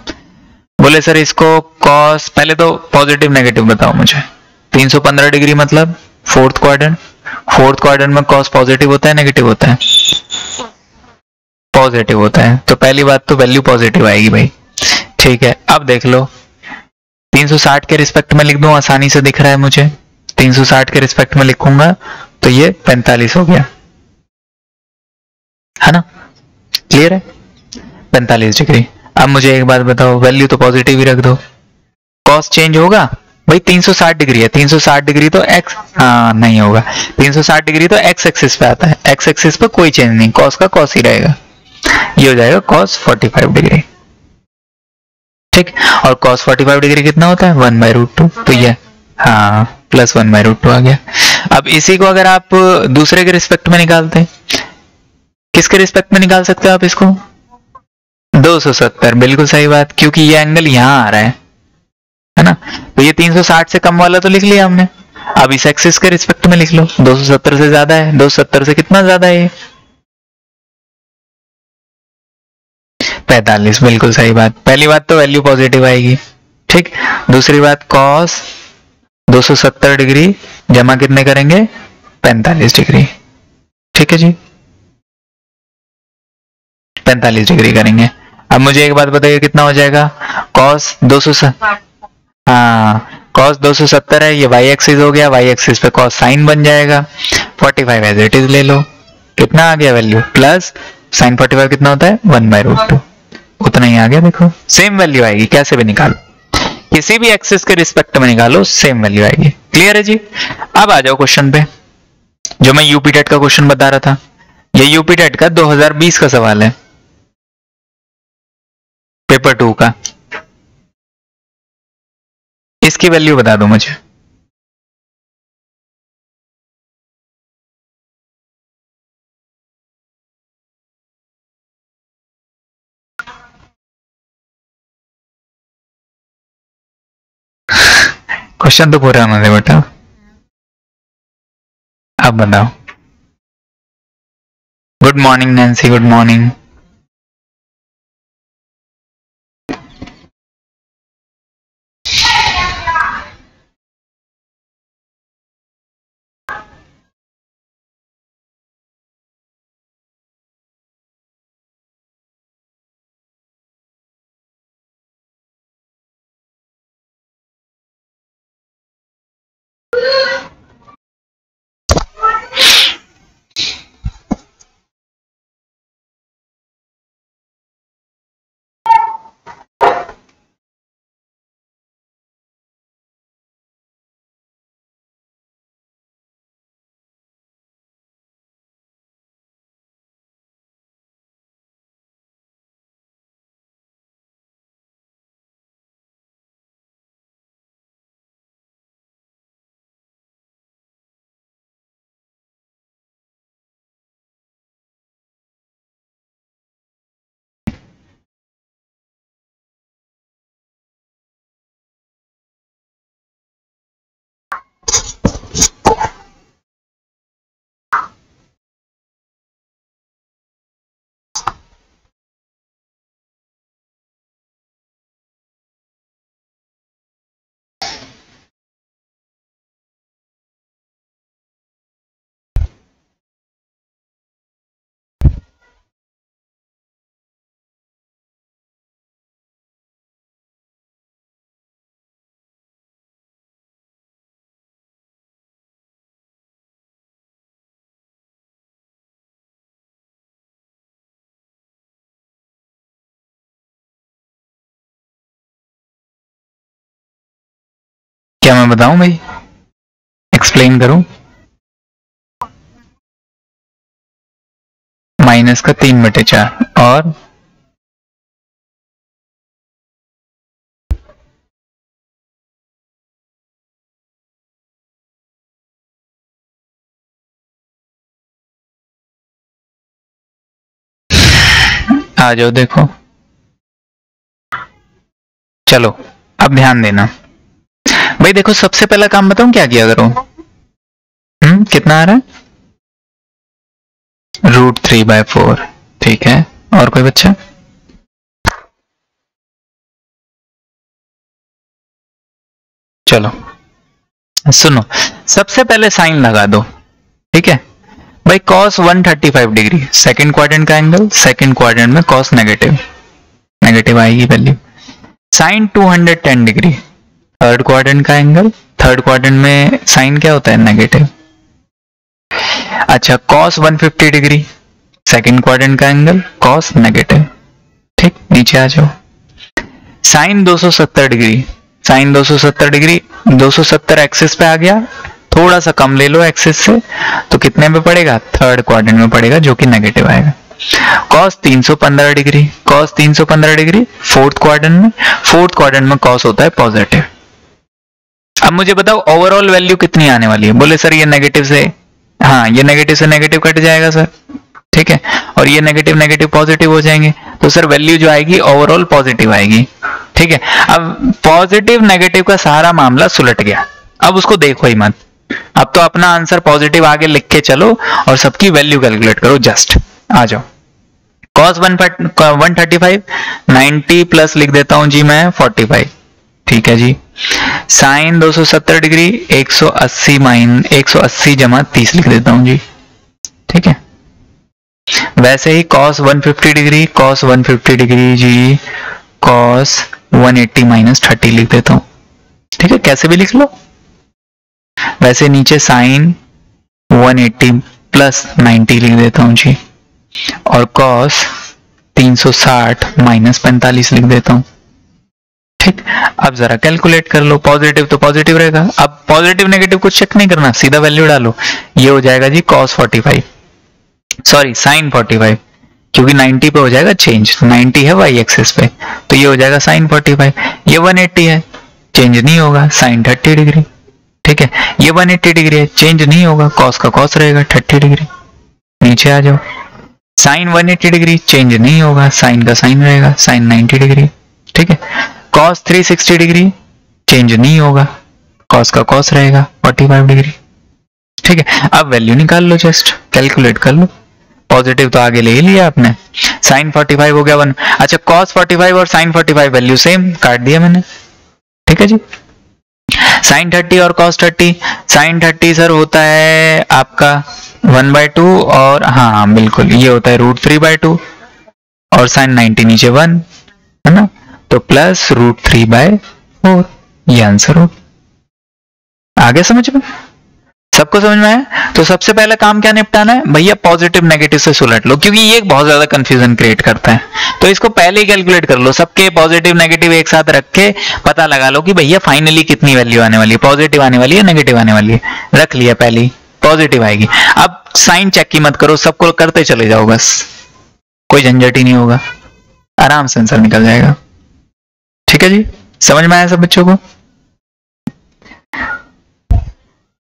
S1: बोले सर इसको cos, पहले तो पॉजिटिव नेगेटिव बताओ मुझे। 315 डिग्री मतलब फोर्थ क्वाड्रेंट में cos पॉजिटिव होता है नेगेटिव होता है, पॉजिटिव होता है, तो पहली बात तो वैल्यू पॉजिटिव आएगी भाई। ठीक है, अब देख लो 360 के रिस्पेक्ट में लिख दूं, आसानी से दिख रहा है मुझे, 360 के रिस्पेक्ट में लिखूंगा तो ये 45 हो गया, है ना, क्लियर है, 45 डिग्री। अब मुझे एक बात बताओ, वैल्यू तो पॉजिटिव ही रख दो, कॉस चेंज होगा भाई, 360 डिग्री है, 360 डिग्री तो एक्स, हाँ नहीं होगा, 360 डिग्री तो एक्स एक्सिस पे आता है, एक्स एक्सिस पे कोई चेंज नहीं, कॉस का कॉस ही रहेगा, ये हो जाएगा cos 45 डिग्री। ठीक, और cos 45 डिग्री कितना होता है 1/√2, तो ये हाँ +1/√2 आ गया। अब इसी को अगर आप दूसरे के रिस्पेक्ट में निकालते हैं, किसके रिस्पेक्ट में निकाल सकते हो आप इसको, 270, बिल्कुल सही बात, क्योंकि ये एंगल यहां आ रहा है ना, तो ये 360 से कम वाला तो लिख लिया हमने, अब इस एक्सिस के रिस्पेक्ट में लिख लो, 270 से ज्यादा है, 270 से कितना ज्यादा है ये 45, बिल्कुल सही बात। पहली बात तो वैल्यू पॉजिटिव आएगी, ठीक, दूसरी बात cos 270 डिग्री जमा कितने करेंगे 45 डिग्री, ठीक है जी, 45 डिग्री करेंगे। अब मुझे एक बात बताइए कितना हो जाएगा, cos 270, हाँ cos 270 है, ये y एक्सिस हो गया, y एक्सिस पे cos साइन बन जाएगा, 45 एज इट इज ले लो, कितना आ गया वैल्यू, प्लस साइन 45 कितना होता है 1/√2, उतना ही आ गया, देखो सेम वैल्यू आएगी, कैसे भी निकालो, किसी भी एक्सिस के रिस्पेक्ट में निकालो सेम वैल्यू आएगी। क्लियर है जी। अब आ जाओ क्वेश्चन पे, जो मैं यूपी टेट का क्वेश्चन बता रहा था, ये यूपी टेट का 2020 का सवाल है, पेपर 2 का, इसकी वैल्यू बता दो मुझे। क्वेश्चन तो पूरा होना दे बेटा, अब बताओ। Good morning Nancy, good morning. क्या मैं बताऊं भाई, एक्सप्लेन करूं, -3/4 और आ जाओ देखो, चलो अब ध्यान देना भाई। देखो सबसे पहला काम बताऊं क्या किया करो। कितना आ रहा है? √3/4। ठीक है, और कोई बच्चा? चलो सुनो, सबसे पहले साइन लगा दो। ठीक है भाई, cos 135 डिग्री सेकंड क्वाड्रेंट का एंगल, सेकंड क्वाड्रेंट में cos नेगेटिव नेगेटिव आएगी value. Sine 210 degree third quadrant का एंगल, थर्ड क्वाड्रेंट में साइन क्या होता है? नेगेटिव। अच्छा, cos 150 डिग्री सेकंड क्वाड्रेंट का एंगल, cos नेगेटिव। ठीक, नीचे आ जाओ। Sine 270 degree, sine 270 degree, 270 axis पे आ गया, थोड़ा सा कम ले लो एक्सिस से, तो कितने पे पड़ेगा? थर्ड क्वाड्रेंट में पड़ेगा, जो कि नेगेटिव आएगा। cos 315 degree, cos 315 degree fourth quadrant में, फोर्थ क्वाड्रेंट में cos होता है पॉजिटिव। अब मुझे बताओ ओवरऑल वैल्यू कितनी आने वाली है? बोले सर ये नेगेटिव से, हाँ ये नेगेटिव से नेगेटिव कट जाएगा सर। ठीक है, और ये नेगेटिव नेगेटिव पॉजिटिव हो जाएंगे, तो सर वैल्यू जो आएगी ओवरऑल पॉजिटिव आएगी। ठीक है, अब पॉजिटिव नेगेटिव का सारा मामला सुलट गया, अब उसको देखो ही मत। अब तो अपना आंसर पॉजिटिव आगे लिख के चलो और सबकी वैल्यू कैलकुलेट करो। जस्ट आ जाओ। cos 135 90 प्लस लिख देता हूं जी मैं 45। ठीक है जी। साइन 270 डिग्री 180 जमा 30 लिख देता हूं जी। ठीक है, वैसे ही cos 150 डिग्री, cos 150 डिग्री जी cos 180 माइनस 30 लिख देता हूं। ठीक है, कैसे भी लिख लो। वैसे नीचे साइन 180 प्लस 90 लिख देता हूं जी, और cos 360 माइनस 45 लिख देता हूं। ठीक, अब जरा कैलकुलेट कर लो। पॉजिटिव तो पॉजिटिव रहेगा, अब पॉजिटिव नेगेटिव कुछ चेक नहीं करना, सीधा वैल्यू डालो। ये हो जाएगा जी cos 45, सॉरी साइन 45, क्योंकि 90 पे हो जाएगा चेंज, 90 है वाई एक्सिस पे, तो ये हो जाएगा साइन 45। ये 180 है, चेंज नहीं होगा, साइन 30 डिग्री। ठीक है, ये 180 डिग्री है, चेंज नहीं होगा, कॉस का कॉस रहेगा 30 डिग्री। नीचे आ जाओ। साइन 180 डिग्री चेंज नहीं होगा, साइन का साइन रहेगा, साइन 90 डिग्री। ठीक है, कॉस 360 डिग्री चेंज नहीं होगा, कॉस का कॉस रहेगा 45 डिग्री। ठीक है, अब वैल्यू निकाल लो, जस्ट कैलकुलेट कर लो। पॉजिटिव तो आगे ले ही लिया आपने, साइन 45 हो गया 1। अच्छा, cos 45 और साइन 45 वैल्यू सेम, काट दिया मैंने। ठीक है जी। साइन 30 और cos 30, साइन 30 सर होता है आपका 1/2, और हाँ बिल्कुल ये होता है √3/2, और साइन 90 नीचे 1 है ना, तो प्लस √3/4, ये आंसर हो। आगे समझ में? सबको समझ में आया? तो सबसे पहले काम क्या निपटाना है भैया? पॉजिटिव नेगेटिव से सुलट लो, क्योंकि ये बहुत ज्यादा कंफ्यूजन क्रिएट करता है। तो इसको पहले ही कैलकुलेट कर लो, सबके पॉजिटिव नेगेटिव एक साथ रख के पता लगा लो कि भैया फाइनली कितनी वैल्यू आने वाली है, पॉजिटिव आने वाली है नेगेटिव आने वाली है। रख लिया, पहले पॉजिटिव आएगी। अब साइन चेक की मत करो, सबको करते चले जाओ, बस कोई झंझट ही नहीं होगा, आराम से आंसर निकल जाएगा। ठीक है जी, समझ में आया सब बच्चों को?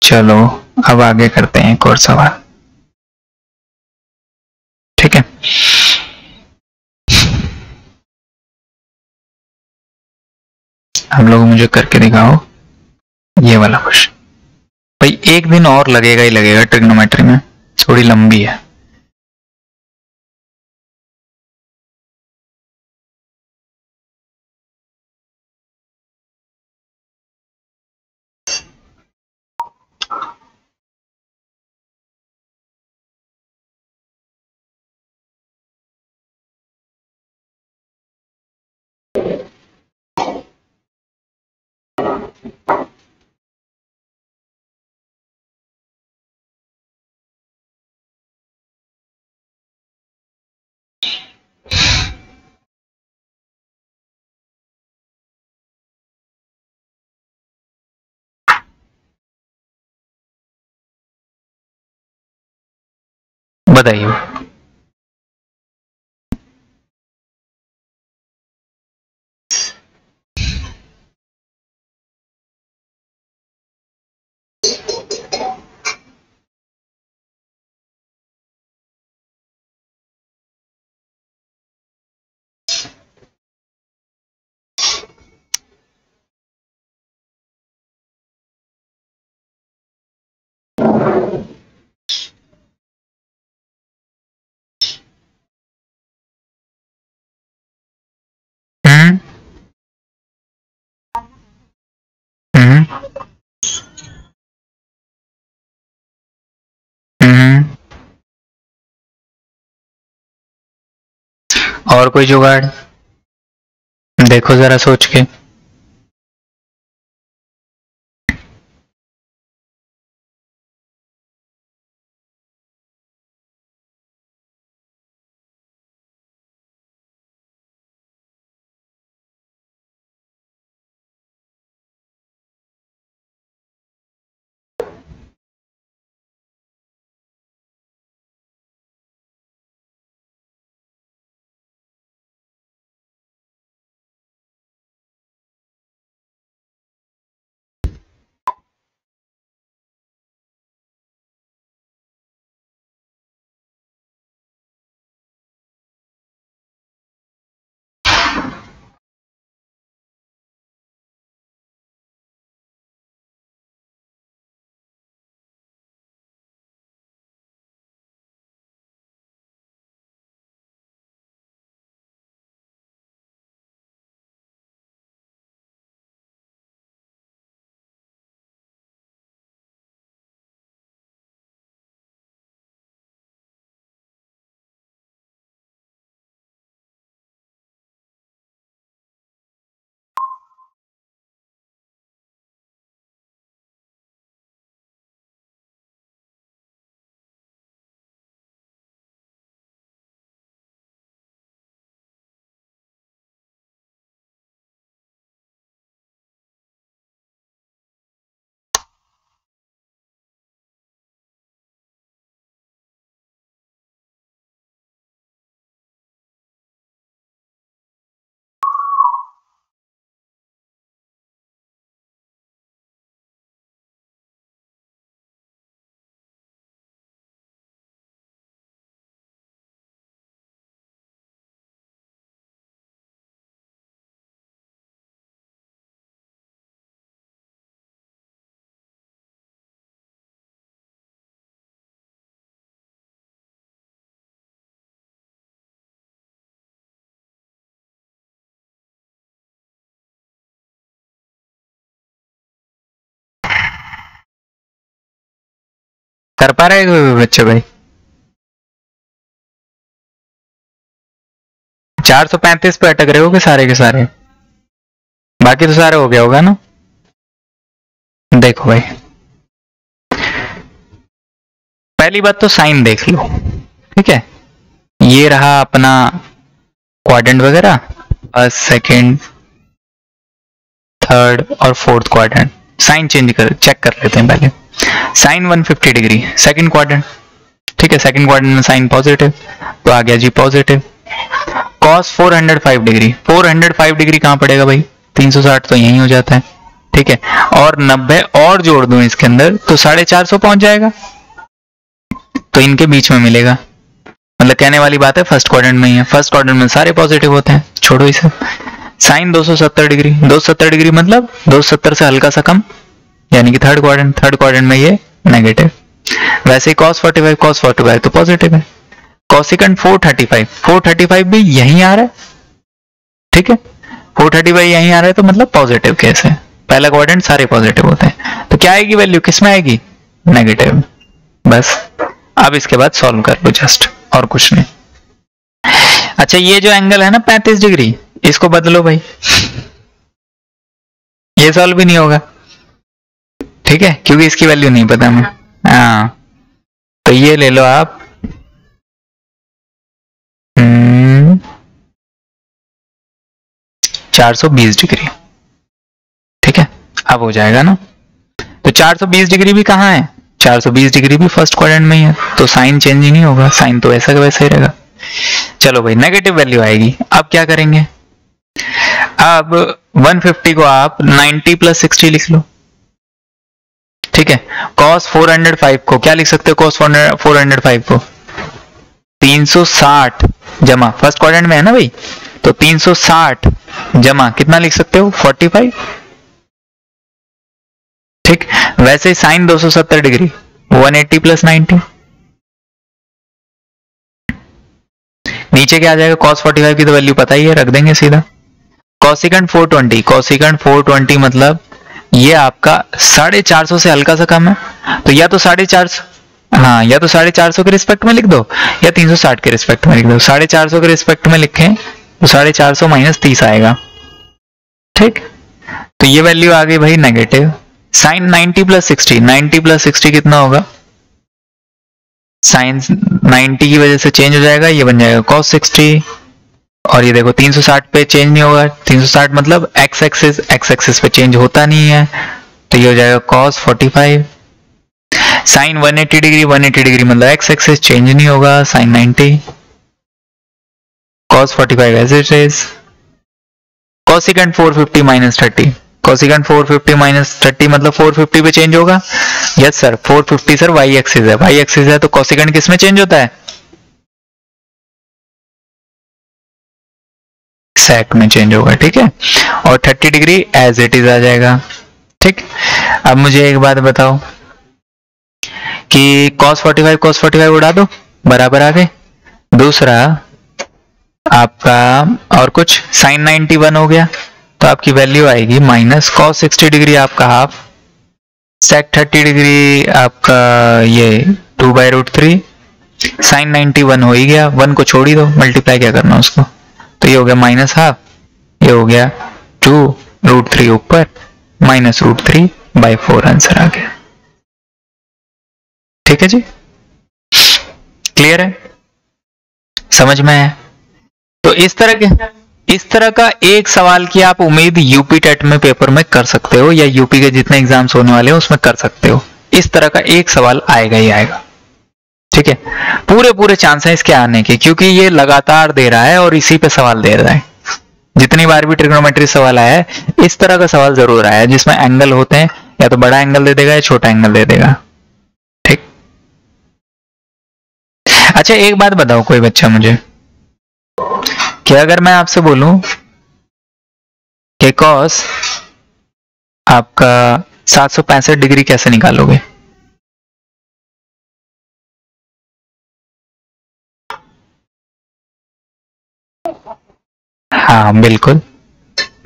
S1: चलो अब आगे करते हैं एक और सवाल। ठीक है, हम लोग मुझे करके दिखाओ ये वाला क्वेश्चन। भाई एक दिन और लगेगा ही लगेगा, ट्रिग्नोमेट्री में थोड़ी लंबी है। बताइए। और कोई जुगाड़ देखो जरा सोच के। कर पा रहे हो बच्चे भाई? 435 पे अटक रहे हो सारे के सारे? बाकी तो सारे हो गया होगा ना? देखो भाई, पहली बात तो साइन देख लो, ठीक है? ये रहा अपना क्वाड्रेंट वगैरह, फर्स्ट, सेकंड, थर्ड और फोर्थ क्वाड्रेंट। साइन चेंज कर चेक कर लेते हैं पहले। साइन 150 डिग्री सेकंड क्वाड्रेंट, ठीक है? सेकंड क्वाड्रेंट में साइन पॉजिटिव, तो आ गया जी पॉजिटिव। कॉस 405 डिग्री, 405 डिग्री कहां पड़ेगा भाई? 360 तो यही हो जाता है, ठीक है? और 90 और जोड़ दूं इसके अंदर तो 450 पहुंच जाएगा, तो इनके बीच में मिलेगा। मतलब कहने वाली बात है फर्स्ट क्वाड्रेंट में ही है, फर्स्ट क्वाड्रेंट में सारे पॉजिटिव होते हैं, छोड़ो इसे। साइन 270 डिग्री, 270 डिग्री मतलब 270 से हल्का सा कम, यानी कि थर्ड क्वाड्रेंट, थर्ड क्वाड्रेंट में ये नेगेटिव। वैसे ही cos 45 तो पॉजिटिव है। कोसिकेंट 435, 435 भी यहीं आ रहा है, ठीक है? 435 यहीं आ रहा है तो मतलब पॉजिटिव केस है, पहला क्वाड्रेंट सारे पॉजिटिव होते हैं। तो क्या आएगी वैल्यू, किसमें आएगी? नेगेटिव। बस अब इसके बाद सॉल्व कर लो जस्ट, और कुछ नहीं। अच्छा, ये जो एंगल है ना 35 डिग्री, इसको बदलो भाई, ये सॉल्व भी नहीं होगा, ठीक है? क्योंकि इसकी वैल्यू नहीं पता हमें। हाँ, तो ये ले लो आप 420 डिग्री, ठीक है? अब हो जाएगा ना? तो 420 डिग्री भी कहाँ है? 420 डिग्री भी फर्स्ट क्वाड्रेंट में ही है, तो साइन चेंज ही नहीं होगा, साइन तो ऐसा का वैसा ही रहेगा। चलो भाई, नेगेटिव वैल्यू आएगी। अब क्या करेंगे? अब 150 को आप 90 + 60 लिख लो, ठीक है? cos 405 को क्या लिख सकते हो? cos 405 को 360 जमा, फर्स्ट क्वाड्रेंट में है ना भाई, तो 360 जमा कितना लिख सकते हो? 45, ठीक? वैसे ही साइन 270 डिग्री 180 + 90, नीचे क्या आ जाएगा? cos 45 की तो वैल्यू पता ही है, रख देंगे सीधा। कोसिकेंट 420, कोसिकेंट 420 मतलब ये आपका 450 से हल्का सा कम है, तो या तो 450, हाँ या तो 450 के रिस्पेक्ट में लिख दो या 360 के रिस्पेक्ट में लिख दो। 450 के रिस्पेक्ट में लिखें तो 450 माइनस 30 आएगा, ठीक। तो ये वैल्यू आ गई भाई नेगेटिव। साइन 90 प्लस 60, 90 प्लस 60 कितना होगा, साइन 90 की वजह से चेंज हो जाएगा, ये बन जाएगा cos 60। और ये देखो 360 पे चेंज नहीं होगा, 360 मतलब x एक्सिस पे चेंज होता नहीं है, तो ये हो जाएगा cos 45। साइन 180 डिग्री, 180 डिग्री मतलब x एक्सिस चेंज नहीं होगा, sine 90, cos 45 as it is. Cosecant 450 minus 30, cosecant 450 minus 30 मतलब 450 पे चेंज होगा। Yes sir, 450 sir y axis है, y एक्सिस है तो कोसिकेंट किस में चेंज होता है, सेक में चेंज होगा, ठीक है। और 30 डिग्री एज इट इज आ जाएगा, ठीक। अब मुझे एक बात बताओ कि cos 45 उड़ा दो, बराबर आ गए। दूसरा आपका और कुछ साइन 91 हो गया, तो आपकी वैल्यू आएगी माइनस cos 60 डिग्री आपका हाफ, सेक 30 डिग्री आपका ये 2/√3, साइन 91 हो ही गया, 1 को छोड़ ही दो, मल्टीप्लाई क्या करना उसको, तो ये हो गया माइनस हाफ, ये हो गया 2√3 ऊपर माइनस √3/4 आंसर आ गया, ठीक है जी। क्लियर है, समझ में है। तो इस तरह का एक सवाल की आप उम्मीद यूपी टेट में पेपर में कर सकते हो, या यूपी के जितने एग्जाम्स होने वाले हैं उसमें कर सकते हो। इस तरह का एक सवाल आएगा ही आएगा, ठीक है। पूरे चांस है इसके आने के, क्योंकि ये लगातार दे रहा है और इसी पे सवाल दे रहा है। जितनी बार भी ट्रिग्नोमेट्री सवाल आया है, इस तरह का सवाल जरूर आया है जिसमें एंगल होते हैं, या तो बड़ा एंगल दे देगा या छोटा एंगल दे देगा, ठीक। अच्छा एक बात बताओ कोई बच्चा मुझे, कि अगर मैं आपसे बोलूं कि cos आपका 765 डिग्री कैसे निकालोगे, हाँ बिल्कुल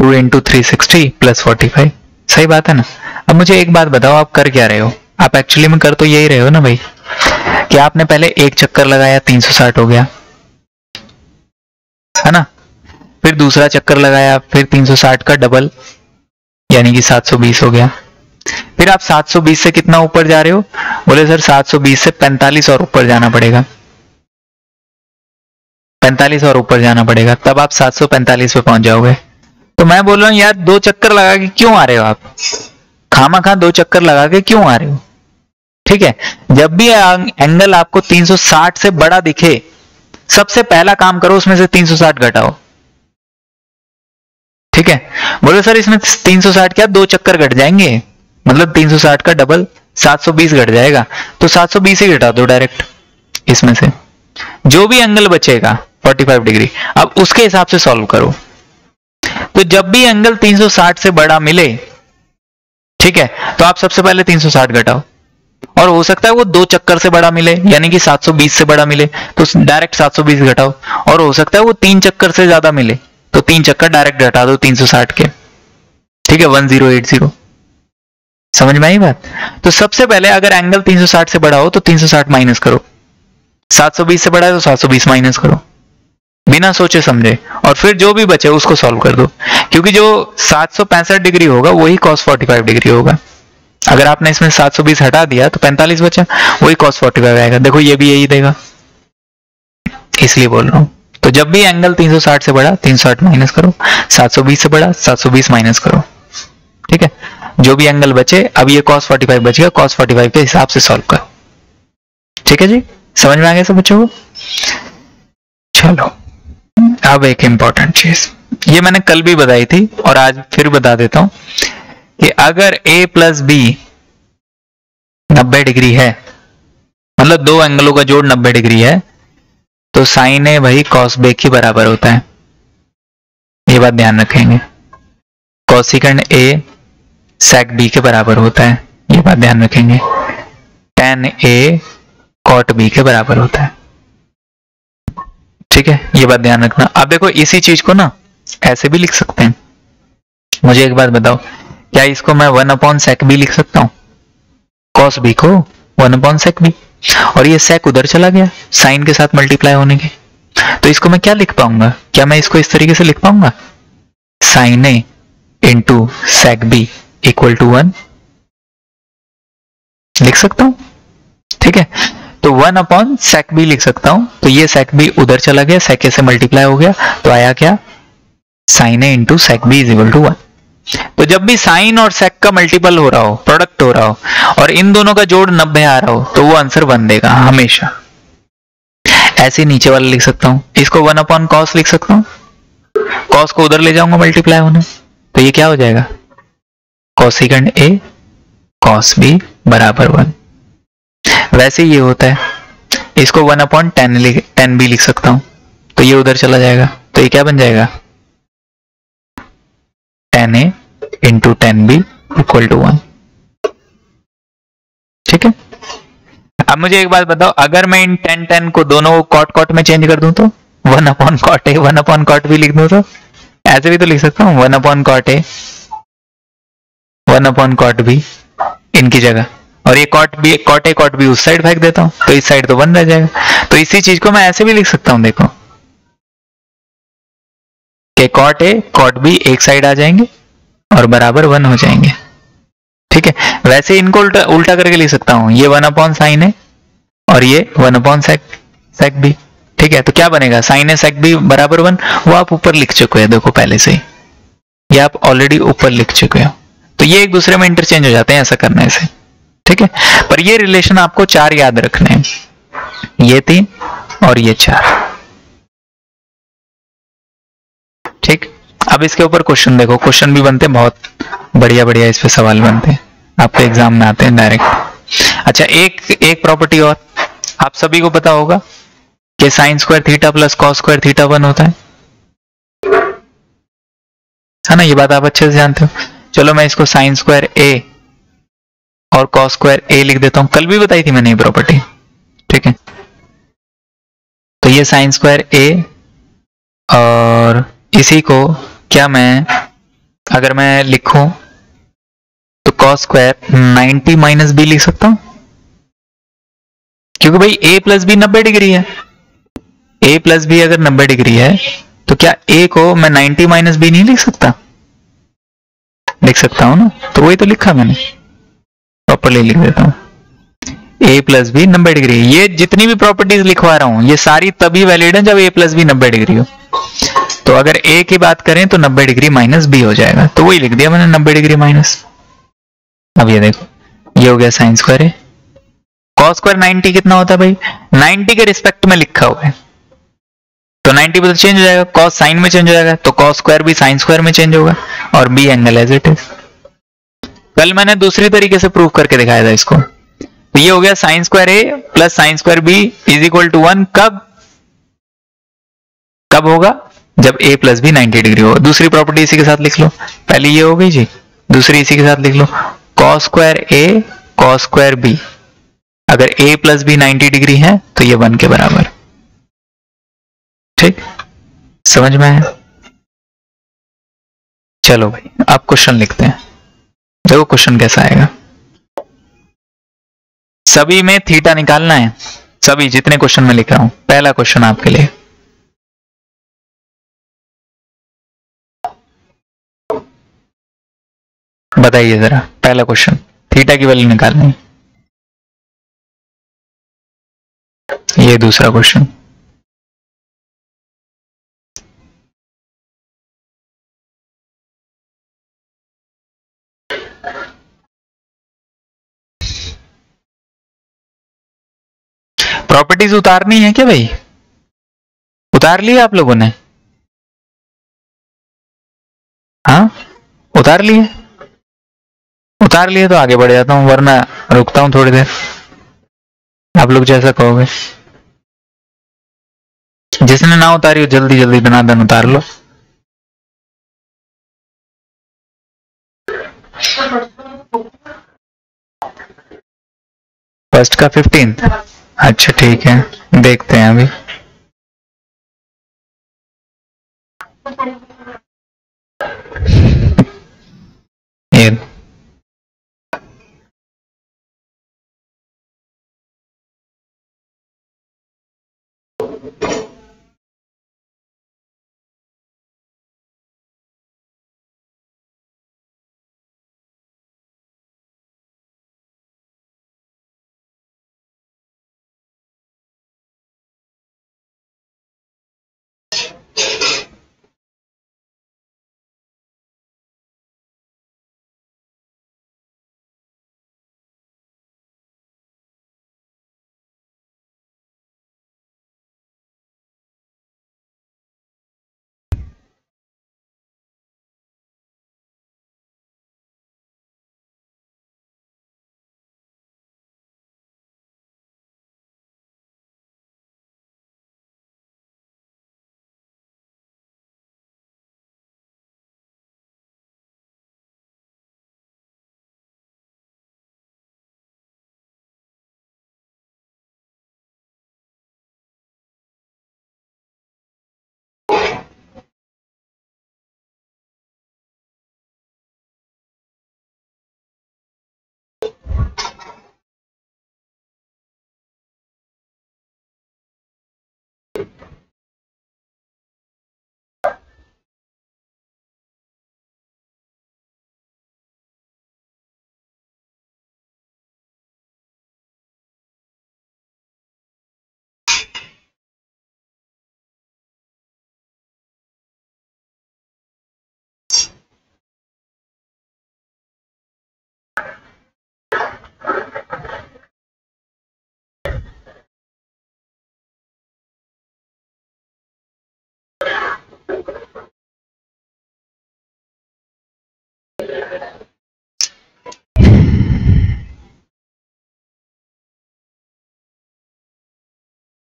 S1: 2 × 360 + 45, सही बात है ना। अब मुझे एक बात बताओ, आप कर क्या रहे हो, आप एक्चुअली में कर तो यही रहे हो ना भाई, कि आपने पहले एक चक्कर लगाया 360 हो गया, है ना, फिर दूसरा चक्कर लगाया, फिर 360 का डबल यानी कि 720 हो गया, फिर आप 720 से कितना ऊपर जा रहे हो, बोले सर 720 से 45 और ऊपर जाना पड़ेगा, 45 और ऊपर जाना पड़ेगा, तब आप 745 पे पहुंच जाओगे। तो मैं बोल रहा हूं यार 2 चक्कर लगा के क्यों आ रहे हो आप, खामा 2 चक्कर लगा के क्यों आ रहे हो, ठीक है। जब भी एंगल आपको 360 से बड़ा दिखे, सबसे पहला काम करो उसमें से 360 घटाओ, ठीक है। बोले सर इसमें 360 क्या 2 चक्कर घट जाएंगे, मतलब 360 का डबल 720 घट जाएगा, तो 720 ही घटा दो डायरेक्ट, इसमें से जो भी एंगल बचेगा 45 डिग्री, अब उसके हिसाब से सॉल्व करो। तो जब भी एंगल 360 से बड़ा मिले, ठीक है, तो आप सबसे पहले 360 घटाओ, और हो सकता है वो 2 चक्कर से बड़ा मिले यानी कि 720 से बड़ा मिले तो डायरेक्ट 720 घटाओ, और हो सकता है वो 3 चक्कर से ज्यादा मिले तो 3 चक्कर डायरेक्ट घटा दो 360 के, ठीक है, 1080। समझ में आई बात। तो सबसे पहले अगर एंगल 360 से बड़ा हो तो 360 माइनस करो, 720 से बड़ा है तो 720 माइनस करो, बिना सोचे समझे, और फिर जो भी बचे उसको सॉल्व कर दो, क्योंकि जो 765 डिग्री होगा वही cos 45 डिग्री होगा। अगर आपने इसमें 720 हटा दिया तो 45 बचा, वही cos 45 आएगा। देखो ये भी यही देगा, इसलिए बोल रहा हूं। तो जब भी एंगल 360 से बड़ा 360 माइनस करो, 720 से बड़ा 720 माइनस करो, ठीक है। जो भी एंगल बचे, अब ये cos 45 बच गया, cos 45 के हिसाब से सॉल्व करो, ठीक है जी। समझ में आ गया सब बच्चों को। चलो अब एक इंपॉर्टेंट चीज, ये मैंने कल भी बताई थी और आज फिर बता देता हूं, कि अगर a + b 90 डिग्री है, मतलब 2 एंगलों का जोड़ 90 डिग्री है, तो साइन ए भाई cos b के बराबर होता है, ये बात ध्यान रखेंगे। कोसिकेंड a sec b के बराबर होता है, ये बात ध्यान रखेंगे। tan a cot b के बराबर होता है, ठीक है, ये बात ध्यान रखना। अब देखो इसी चीज को ना ऐसे भी लिख सकते हैं। मुझे एक बात बताओ क्या इसको मैं 1/sec b लिख सकता हूं? cos b को 1/sec b, और ये sec उधर चला गया साइन के साथ मल्टीप्लाई होने के, तो इसको मैं क्या लिख पाऊंगा? क्या मैं इसको इस तरीके से लिख पाऊंगा? sin a into sec b equal to 1 लिख सकता हूं, ठीक है। तो 1/sec b लिख सकता हूं, तो ये sec b उधर चला गया, sec a से मल्टीप्लाई हो गया, तो आया क्या? sin a into sec b is equal to 1। तो जब भी साइन और सेक का मल्टीपल हो रहा हो, प्रोडक्ट हो रहा हो, और इन दोनों का जोड़ 90 आ रहा हो, तो वो आंसर बन देगा हमेशा। ऐसे नीचे वाला लिख सकता हूं, इसको 1/cos लिख सकता हूं, cos को उधर ले जाऊंगा मल्टीप्लाई होने, तो ये क्या हो जाएगा? कोसेकेंड a cos b बराबर 1। वैसे ये होता है, इसको 1/10 b लिख सकता हूं, तो ये उधर चला जाएगा, तो ये क्या बन जाएगा? 10a into 10b equal to 1, ठीक है। अब मुझे एक बात बताओ, अगर मैं इन 10 को दोनों कॉट कॉट में चेंज कर दूं तो 1/cot a 1/cot b लिख दूं, तो ऐसे भी तो लिख सकता हूं 1/cot a 1/cot b इनकी जगह, और ये cot a cot b उस साइड फेंक देता हूं, तो इस साइड तो 1 रह जाएगा। तो इसी चीज को मैं ऐसे भी लिख सकता हूं, देखो कि cot a cot b एक साइड आ जाएंगे और बराबर 1 हो जाएंगे, ठीक है। वैसे इनको उल्टा करके लिख सकता हूं, ये 1/sin a और ये 1/sec b, ठीक है। तो क्या बनेगा? sin a sec b बराबर 1, वो आप ऊपर लिख चुके हैं देखो पहले से ही, ये आप ऑलरेडी ऊपर लिख चुके हो, तो ये एक दूसरे में इंटरचेंज हो जाते हैं ऐसा करने से, ठीक है। पर ये रिलेशन आपको 4 याद रखने हैं, ये 3 और ये 4, ठीक। अब इसके ऊपर क्वेश्चन देखो, क्वेश्चन भी बनते हैं बहुत बढ़िया बढ़िया, इस पे सवाल बनते हैं, आपके एग्जाम में आते हैं डायरेक्ट। अच्छा, एक प्रॉपर्टी और आप सभी को पता होगा कि sine square theta plus cos square theta 1 होता है ना, ये बात आप अच्छे से जानते हो। चलो मैं इसको साइन स्क्वायर ए और कॉस स्क्वायर ए लिख देता हूं, कल भी बताई थी मैंने ये प्रॉपर्टी, ठीक है। तो ये साइन स्क्वायर ए, और इसी को क्या मैं अगर मैं लिखूं तो कॉस स्क्वायर 90 माइनस बी लिख सकता हूं, क्योंकि भाई a प्लस बी 90 डिग्री है, a प्लस बी अगर 90 डिग्री है तो क्या a को मैं 90 माइनस बी नहीं लिख सकता? लिख सकता हूं ना, तो वही तो लिखा मैंने, प्रॉपर्ली लिख देता हूं, a प्लस बी 90 डिग्री। ये जितनी भी प्रॉपर्टीज लिखवा रहा हूं ये सारी तभी वैलिड है जब a प्लस बी 90 डिग्री हो। तो अगर a की बात करें तो 90 डिग्री माइनस b हो जाएगा, तो वही लिख दिया मैंने 90 डिग्री माइनस। अब ये देखो, ये हो गया साइन स्क्वायर है, कॉस स्क्वायर 90 कितना होता है भाई? 90 के रिस्पेक्ट में लिखा हुआ है, तो 90 पर चेंज हो जाएगा, कॉस साइन में चेंज हो जाएगा, तो कॉस स्क्वायर भी साइन स्क्वायर में चेंज होगा, और B angle as it is. कल मैंने दूसरी तरीके से प्रूव करके दिखाया था इसको, तो ये हो गया sine square A plus sine square B is equal to 1, कब होगा? जब a प्लस बी 90 डिग्री हो। दूसरी प्रॉपर्टी इसी के साथ लिख लो, पहली ये हो गई जी, दूसरी इसी के साथ लिख लो, कॉस स्क्वायर ए कॉस स्क्वायर बी, अगर a प्लस बी 90 डिग्री है तो ये 1 के बराबर, ठीक, समझ में आया? चलो भाई अब क्वेश्चन लिखते हैं, देखो क्वेश्चन कैसा आएगा। सभी में थीटा निकालना है, सभी जितने क्वेश्चन में लिख रहा हूं। पहला क्वेश्चन आपके लिए, बताइए जरा, पहला क्वेश्चन, थीटा की वैल्यू निकालनी है। ये दूसरा क्वेश्चन, प्रॉपर्टीज उतारनी है क्या भाई? उतार लिया आप लोगों ने? हाँ उतार लिए, उतार लिए तो आगे बढ़ जाता हूं, वरना रुकता हूं थोड़ी देर, आप लोग जैसा कहोगे। जिसने ना उतारी हो जल्दी जल्दी दनादन उतार लो। फर्स्ट का 15, अच्छा ठीक है, देखते हैं अभी। ये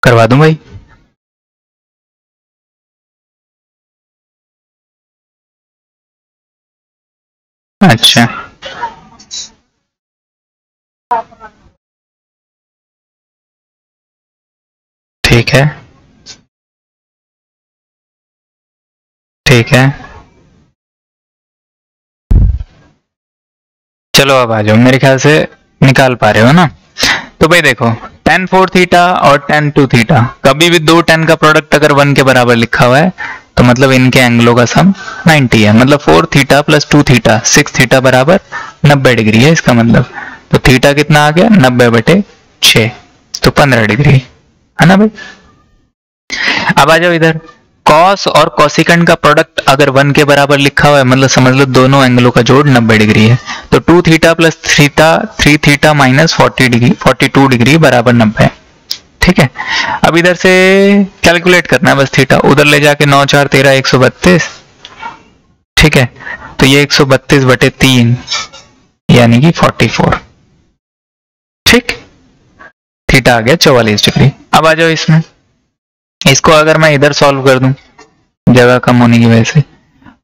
S1: करवा दूं भाई? अच्छा ठीक है ठीक है, चलो अब आ जाओ, मेरे ख्याल से निकाल पा रहे हो ना। तो भाई देखो tan 4 थीटा और tan 2 थीटा, कभी भी दो tan का प्रोडक्ट अगर 1 के बराबर लिखा हुआ है तो मतलब इनके एंगलों का सम 90 है। मतलब 4 थीटा प्लस 2 थीटा 6 थीटा बराबर 90 डिग्री है इसका मतलब। तो थीटा कितना आ गया 90/6, तो 15 डिग्री है ना भाई। अब आ जाओ इधर, कॉस और कोसिकेंड का प्रोडक्ट अगर 1 के बराबर लिखा हुआ है मतलब समझ लो दोनों एंगलों का जोड़ 90 डिग्री है। तो 2 theta plus theta 3 theta minus 40 degree 42 degree बराबर 90। ठीक है, अब इधर से कैलकुलेट करना है बस थीटा, उधर ले जाके 9 4 13 132। ठीक है, तो ये 132/3 यानी कि 44। ठीक, थीटा आ गया 44 डिग्री। अब आ जाओ इसमें, इसको अगर मैं इधर सॉल्व कर दूं जगह कम होने की वजह से,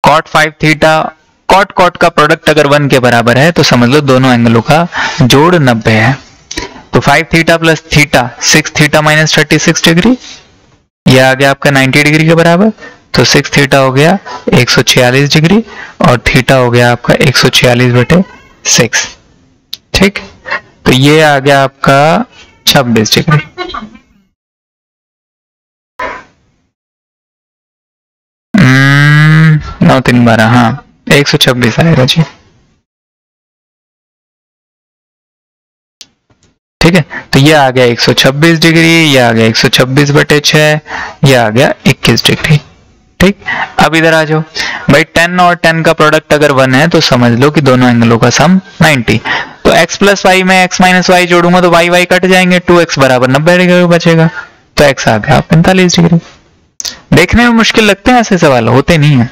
S1: कॉट 5 थीटा, कॉट कॉट का प्रोडक्ट अगर 1 के बराबर है तो समझ लो दोनों एंगलों का जोड़ 90 है। तो 5 theta plus theta 6 theta minus 36 degree, यह आ गया आपका 90 डिग्री के बराबर। तो 6 थीटा हो गया 146 डिग्री और थीटा हो गया आपका 146/6। ठीक, तो ये आ गया आपका 26 डिग्री। 9 3 12, हाँ 126 आएगा जी। ठीक है, तो ये आ गया 126 डिग्री, ये आ गया 126/6, ये आ गया 21 डिग्री। ठीक, अब इधर आ जाओ भाई, 10 और 10 का प्रोडक्ट अगर 1 है तो समझ लो कि दोनों एंगलों का सम 90। तो x प्लस वाई में x माइनस वाई जोड़ूंगा तो y y कट जाएंगे, 2x बराबर 90 डिग्री बचेगा। तो x आ गया 45 डिग्री। देखने में मुश्किल लगते हैं ऐसे सवाल, होते नहीं है।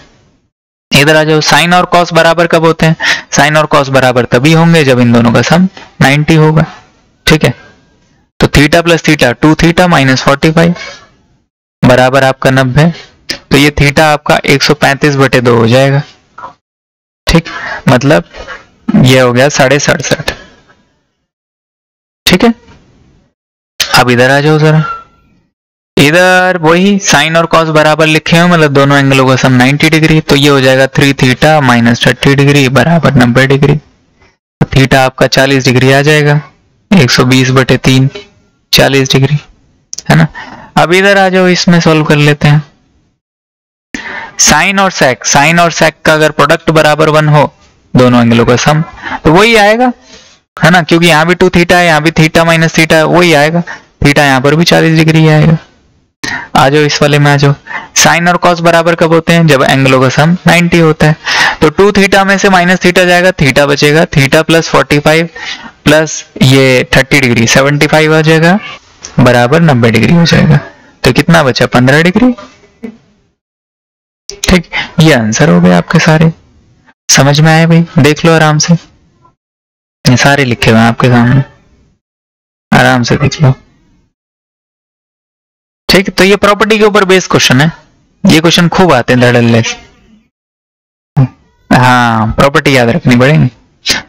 S1: इधर आ जाओ, साइन और कॉस बराबर कब होते हैं? साइन और कॉस बराबर तभी होंगे जब इन दोनों का सम 90 होगा। ठीक है, तो theta plus theta 2 theta minus 45 बराबर आपका 90। तो ये थीटा आपका 135/2 हो जाएगा। ठीक, मतलब ये हो गया 67.5। ठीक है, अब इधर आ जाओ जरा, इधर वही साइन और कॉस बराबर लिखे हुए मतलब दोनों एंगलों का सम 90 डिग्री। तो ये हो जाएगा 3 थीटा माइनस 30 डिग्री बराबर 90 डिग्री। तो थीटा आपका 40 डिग्री आ जाएगा, 120/3 40 डिग्री है ना। अब इधर आ जाओ, इसमें सॉल्व कर लेते हैं। साइन और सेक, साइन और सेक का अगर प्रोडक्ट बराबर 1 हो दोनों एंगलों का सम तो वही आएगा है ना, क्योंकि यहाँ भी 2 थीटा है, यहाँ भी थीटा माइनस थीटा है, वही आएगा। थीटा यहाँ पर भी 40 डिग्री आएगा। आ जाओ इस वाले में आ जाओ, साइन और कॉस बराबर कब होते हैं? जब एंगलों का सम 90 होता है। तो 2 थीटा में से माइनस थीटा जाएगा, थीटा बचेगा, थीटा प्लस 45 प्लस ये 30 डिग्री 75 आ जाएगा बराबर 90 डिग्री हो जाएगा। तो कितना बचा? 15 डिग्री। ठीक, ये आंसर हो गए आपके सारे। समझ में आए भाई? देख लो आराम से, ये सारे लिखे हुए हैं आपके सामने, आराम से देख लो। ठीक, तो ये प्रॉपर्टी के ऊपर बेस्ड क्वेश्चन है, ये क्वेश्चन खूब आते हैं धड़ल्ले से। हाँ, प्रॉपर्टी याद रखनी पड़ेगी,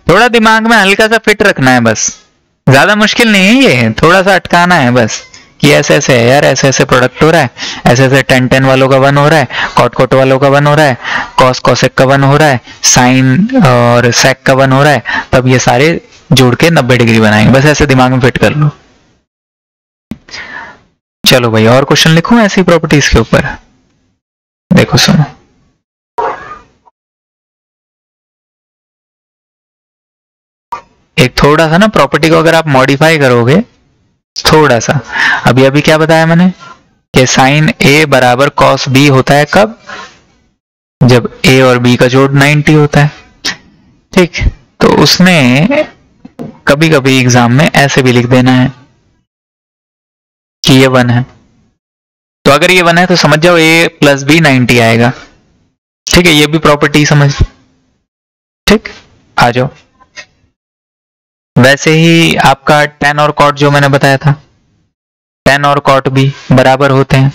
S1: थोड़ा दिमाग में हल्का सा फिट रखना है बस, ज्यादा मुश्किल नहीं है ये, थोड़ा सा अटकाना है बस कि ऐसे ऐसे है यार, ऐसे ऐसे प्रोडक्ट हो रहा है, ऐसे ऐसे tan वालों का 1 हो रहा है, कॉट वालों का 1 हो रहा है, कॉस कॉसेक का 1 हो रहा है, साइन और सेक का 1 हो रहा है, तब ये सारे जोड़ के 90 डिग्री बनाएंगे। बस ऐसे दिमाग में फिट कर लो। चलो भाई, और क्वेश्चन लिखूं ऐसी प्रॉपर्टीज के ऊपर? देखो सुनो, एक थोड़ा सा ना प्रॉपर्टी को अगर आप मॉडिफाई करोगे थोड़ा सा, अभी अभी क्या बताया मैंने कि साइन ए बराबर कॉस बी होता है कब? जब ए और बी का जोड़ 90 होता है। ठीक, तो उसने कभी कभी एग्जाम में ऐसे भी लिख देना है कि ये 1 है, तो अगर ये 1 है तो समझ जाओ ए प्लस बी 90 आएगा। ठीक है, ये भी प्रॉपर्टी समझ। ठीक, आ जाओ। वैसे ही आपका tan और cot जो मैंने बताया था, tan और cot भी बराबर होते हैं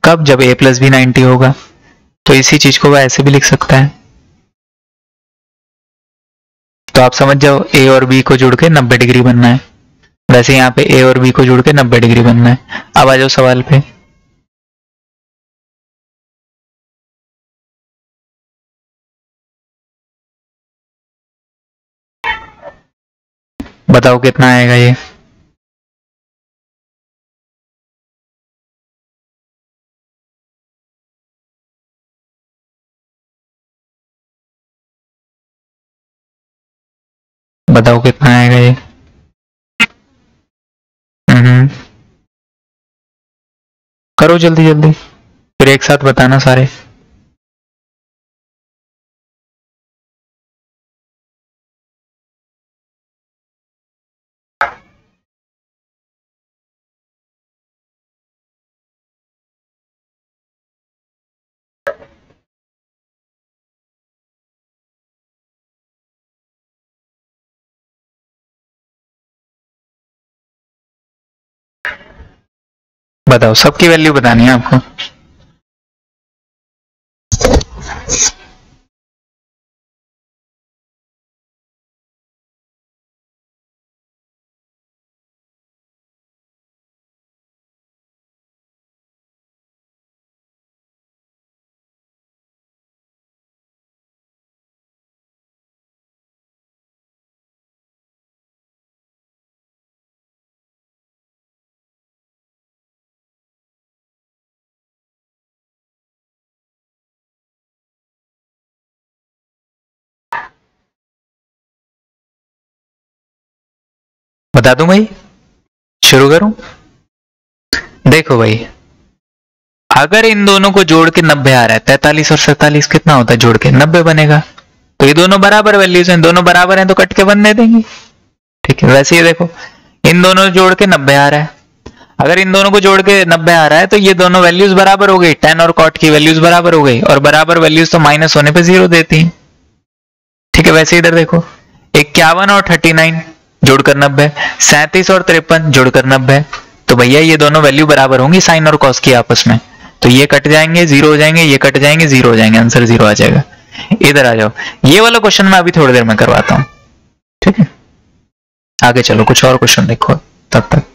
S1: कब, जब a प्लस बी 90 होगा। तो इसी चीज को वह ऐसे भी लिख सकता है। तो आप समझ जाओ a और b को जोड़ के 90 डिग्री बनना है। वैसे यहाँ पे a और b को जोड़ के 90 डिग्री बनना है। अब आ जाओ सवाल पे। बताओ कितना आएगा ये। बताओ कितना आएगा ये। करो जल्दी जल्दी, फिर एक साथ बताना सारे। बताओ, सबकी वैल्यू बतानी है आपको। बता दूं भाई, शुरू करूं। देखो भाई, अगर इन दोनों को जोड़ के 90 आ रहा है, 43 और 47 कितना होता है जोड़ के 90 बनेगा। तो ये दोनों बराबर वैल्यूज हैं, दोनों बराबर हैं तो कट के बनने देंगे। ठीक है, वैसे ये देखो, इन दोनों जोड़ के 90 आ रहा है। अगर इन दोनों को जोड़ के 90 आ रहा है तो ये दोनों वैल्यूज बराबर हो गई, tan और cot की वैल्यूज बराबर हो गई, और बराबर वैल्यूज तो माइनस होने पे 0 देती हैं। ठीक है, वैसे इधर देखो, 51 और 39 जोड़कर 90, 37 और 53 जोड़कर 90। तो भैया ये दोनों वैल्यू बराबर होंगी साइन और कॉस की आपस में। तो ये कट जाएंगे, 0 हो जाएंगे, ये कट जाएंगे, 0 हो जाएंगे, आंसर 0 आ जाएगा। इधर आ जाओ, ये वाला क्वेश्चन मैं अभी थोड़ी देर में करवाता हूं। ठीक है, आगे चलो, कुछ और क्वेश्चन देखो तब तक।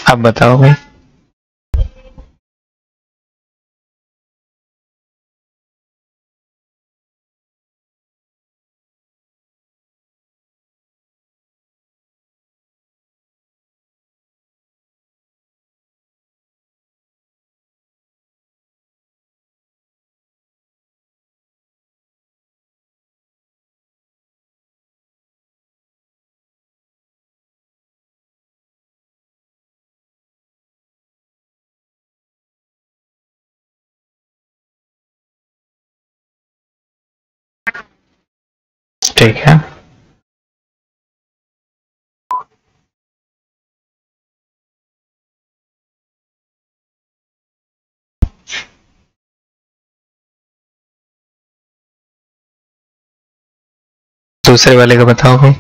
S1: अब बताओ भाई। ठीक है, दूसरे वाले का बताओ भाई।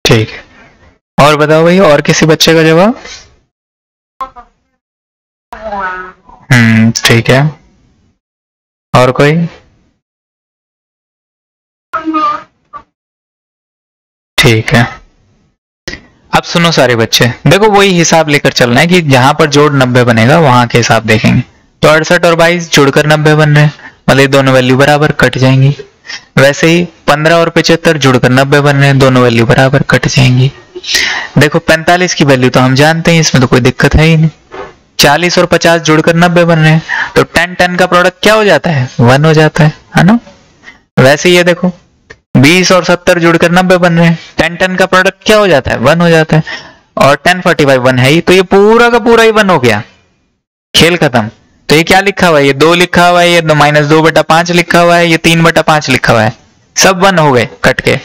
S1: ठीक है, और बताओ भाई, और किसी बच्चे का जवाब। ठीक है, और कोई? ठीक है, अब सुनो सारे बच्चे, देखो वही हिसाब लेकर चलना है कि जहां पर जोड़ 90 बनेगा वहां के हिसाब देखेंगे। तो 68 और 22 जुड़कर 90 बन रहे हैं, मतलब दोनों वैल्यू बराबर कट जाएंगी। वैसे ही 15 और 75 जुड़कर 90 बन रहे हैं, दोनों वैल्यू बराबर कट जाएंगी। देखो 45 की वैल्यू तो हम जानते हैं, इसमें तो कोई दिक्कत है ही नहीं। 40 और 50 जुड़कर 90 बन रहे हैं, तो 10 का प्रोडक्ट क्या हो जाता है? 1 हो जाता है ना। वैसे ये देखो 20 और 70 जुड़कर 90 बन रहे हैं, 10 का प्रोडक्ट क्या हो जाता है? 1 हो जाता है। और 10 45 1 है ही, तो ये पूरा का पूरा ही 1 हो गया, खेल खत्म। तो ये क्या लिखा हुआ है? ये 2 लिखा हुआ है, ये -2/5 लिखा हुआ है, ये 3/5 लिखा हुआ है, सब 1 हो गए कट के।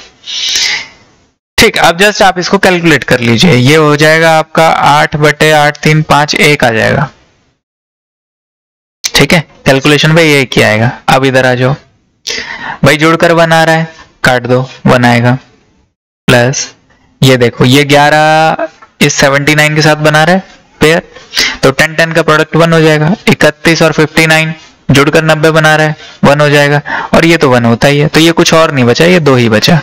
S1: ठीक, अब जस्ट आप इसको कैलकुलेट कर लीजिए, ये हो जाएगा आपका 8/8 3 5 1 आ जाएगा। ठीक है, कैलकुलेशन भाई ये क्या आएगा। अब इधर आ जाओ भाई, जुड़कर 1 आ रहा है, काट दो 1 आएगा, प्लस ये देखो ये 11 इस 79 के साथ बना रहा है पेयर, तो 10 का प्रोडक्ट 1 हो जाएगा। 31 और 59 जुड़कर 90 बना रहा है, 1 हो जाएगा, और ये तो 1 होता ही है, तो ये कुछ और नहीं बचा, ये 2 ही बचा।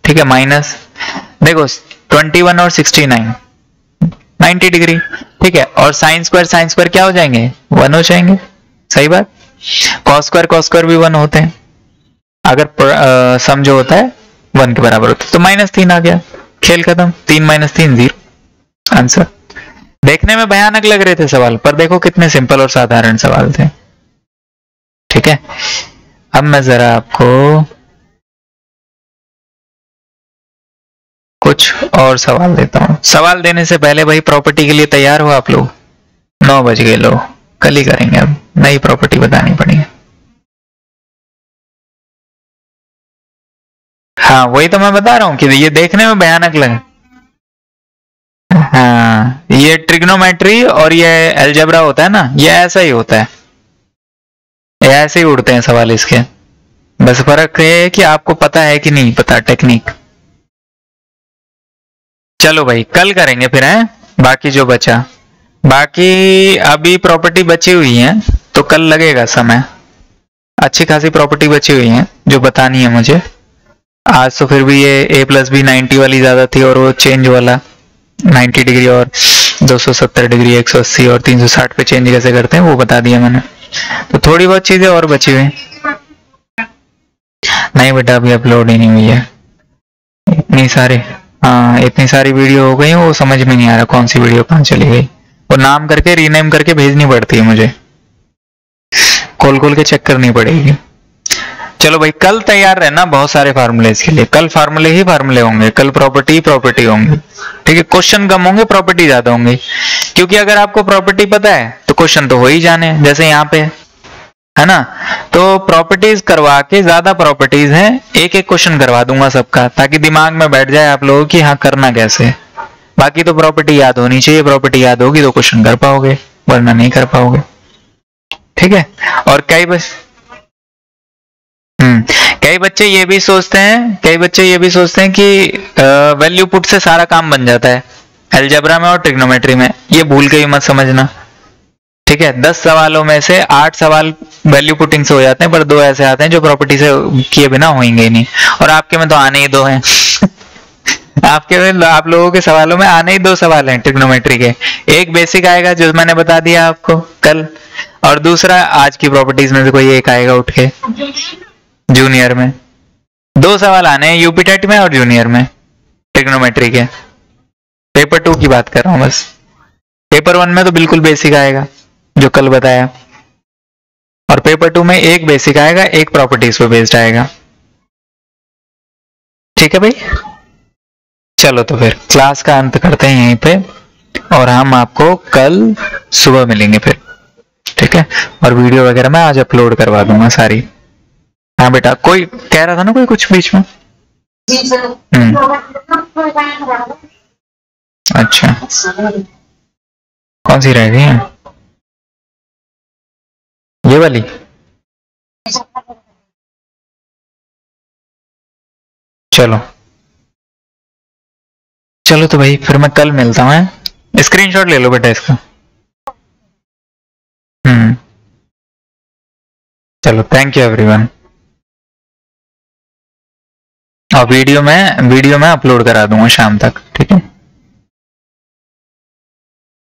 S1: ठीक है, माइनस देखो 21 और 69 90 डिग्री। ठीक है, और साइन स्क्वायर क्या हो जाएंगे? 1 हो जाएंगे, सही बात। कॉस स्क्वायर भी 1 होते हैं, अगर सम जो होता है 1 के बराबर होता है। तो -3 आ गया, खेल खत्म। 3 - 3 0 आंसर। देखने में भयानक लग रहे थे सवाल, पर देखो कितने सिंपल और साधारण सवाल थे। ठीक है, अब मैं जरा आपको कुछ और सवाल देता हूं। सवाल देने से पहले भाई प्रॉपर्टी के लिए तैयार हो आप लोग? 9 बज गए, लो कल ही करेंगे, अब नई प्रॉपर्टी बतानी पड़ेगी। हाँ वही तो मैं बता रहा हूँ कि ये देखने में भयानक लगे। हाँ, ये ट्रिग्नोमेट्री और ये अलजेब्रा होता है ना, ये ऐसा ही होता है, ये ऐसे ही उड़ते हैं सवाल इसके। बस फर्क ये है कि आपको पता है कि नहीं पता टेक्निक। चलो भाई कल करेंगे फिर, है बाकी जो बचा। बाकी अभी प्रॉपर्टी बची हुई है, तो कल लगेगा समय। अच्छी खासी प्रॉपर्टी बची हुई है जो बतानी है मुझे। आज तो फिर भी ये A+B 90 वाली ज्यादा थी, और वो चेंज वाला 90 डिग्री और 270 डिग्री 180 और 360 पे चेंज कैसे करते हैं वो बता दिया मैंने। तो थोड़ी बहुत चीजें और बची हुई नहीं बेटा, अभी अपलोड ही नहीं हुई है। इतनी सारी, हाँ इतनी सारी वीडियो हो गई, वो समझ में नहीं आ रहा कौन सी वीडियो कहाँ चली गई। वो नाम करके रीनेम करके भेजनी पड़ती है मुझे, खोल खोल के चेक करनी पड़ेगी। चलो भाई कल तैयार रहना बहुत सारे फार्मूलेज के लिए। कल फार्मूले ही फार्मूले होंगे, कल प्रॉपर्टी होंगी। ठीक है, क्वेश्चन कम होंगे, प्रॉपर्टी ज्यादा होंगी, क्योंकि अगर आपको प्रॉपर्टी पता है तो क्वेश्चन तो हो ही जाने, जैसे यहाँ पे है ना। तो प्रॉपर्टीज करवा के, ज्यादा प्रॉपर्टीज हैं, एक एक क्वेश्चन करवा दूंगा सबका, ताकि दिमाग में बैठ जाए आप लोगों की हाँ करना कैसे। बाकी तो प्रॉपर्टी याद होनी चाहिए, प्रॉपर्टी याद होगी तो क्वेश्चन कर पाओगे, वरना नहीं कर पाओगे। ठीक है, और कई बच्चे ये भी सोचते हैं कि वैल्यू पुट से सारा काम बन जाता है अलजेब्रा में और ट्रिग्नोमेट्री में। ये भूल के ही मत समझना। ठीक है, 10 सवालों में से 8 सवाल वैल्यू पुटिंग से हो जाते हैं, पर 2 ऐसे आते हैं जो प्रॉपर्टी से किए बिना होंगे ही नहीं। और आपके में तो आने ही 2 हैं आपके में, आप लोगों के सवालों में आने ही 2 सवाल हैं ट्रिग्नोमेट्री के। एक बेसिक आएगा जो मैंने बता दिया आपको कल, और दूसरा आज की प्रॉपर्टीज में से कोई एक आएगा उठ के जूनियर में। 2 सवाल आने हैं यूपी टेट में और जूनियर में ट्रिग्नोमेट्री के। पेपर 2 की बात कर रहा हूं बस। पेपर 1 में तो बिल्कुल बेसिक आएगा जो कल बताया, और पेपर 2 में एक बेसिक आएगा, एक प्रॉपर्टीज पे बेस्ड आएगा। ठीक है भाई, चलो तो फिर क्लास का अंत करते हैं यहीं पे, और हम आपको कल सुबह मिलेंगे फिर। ठीक है, और वीडियो वगैरह मैं आज अपलोड करवा दूंगा सारी। हाँ बेटा, कोई कह रहा था ना कोई कुछ बीच में? अच्छा, कौन सी रह गई है? ये वाली? चलो चलो तो भाई फिर मैं कल मिलता हूँ। स्क्रीनशॉट ले लो बेटा इसका। चलो थैंक यू एवरीवन। और वीडियो में अपलोड करा दूंगा शाम तक, ठीक है।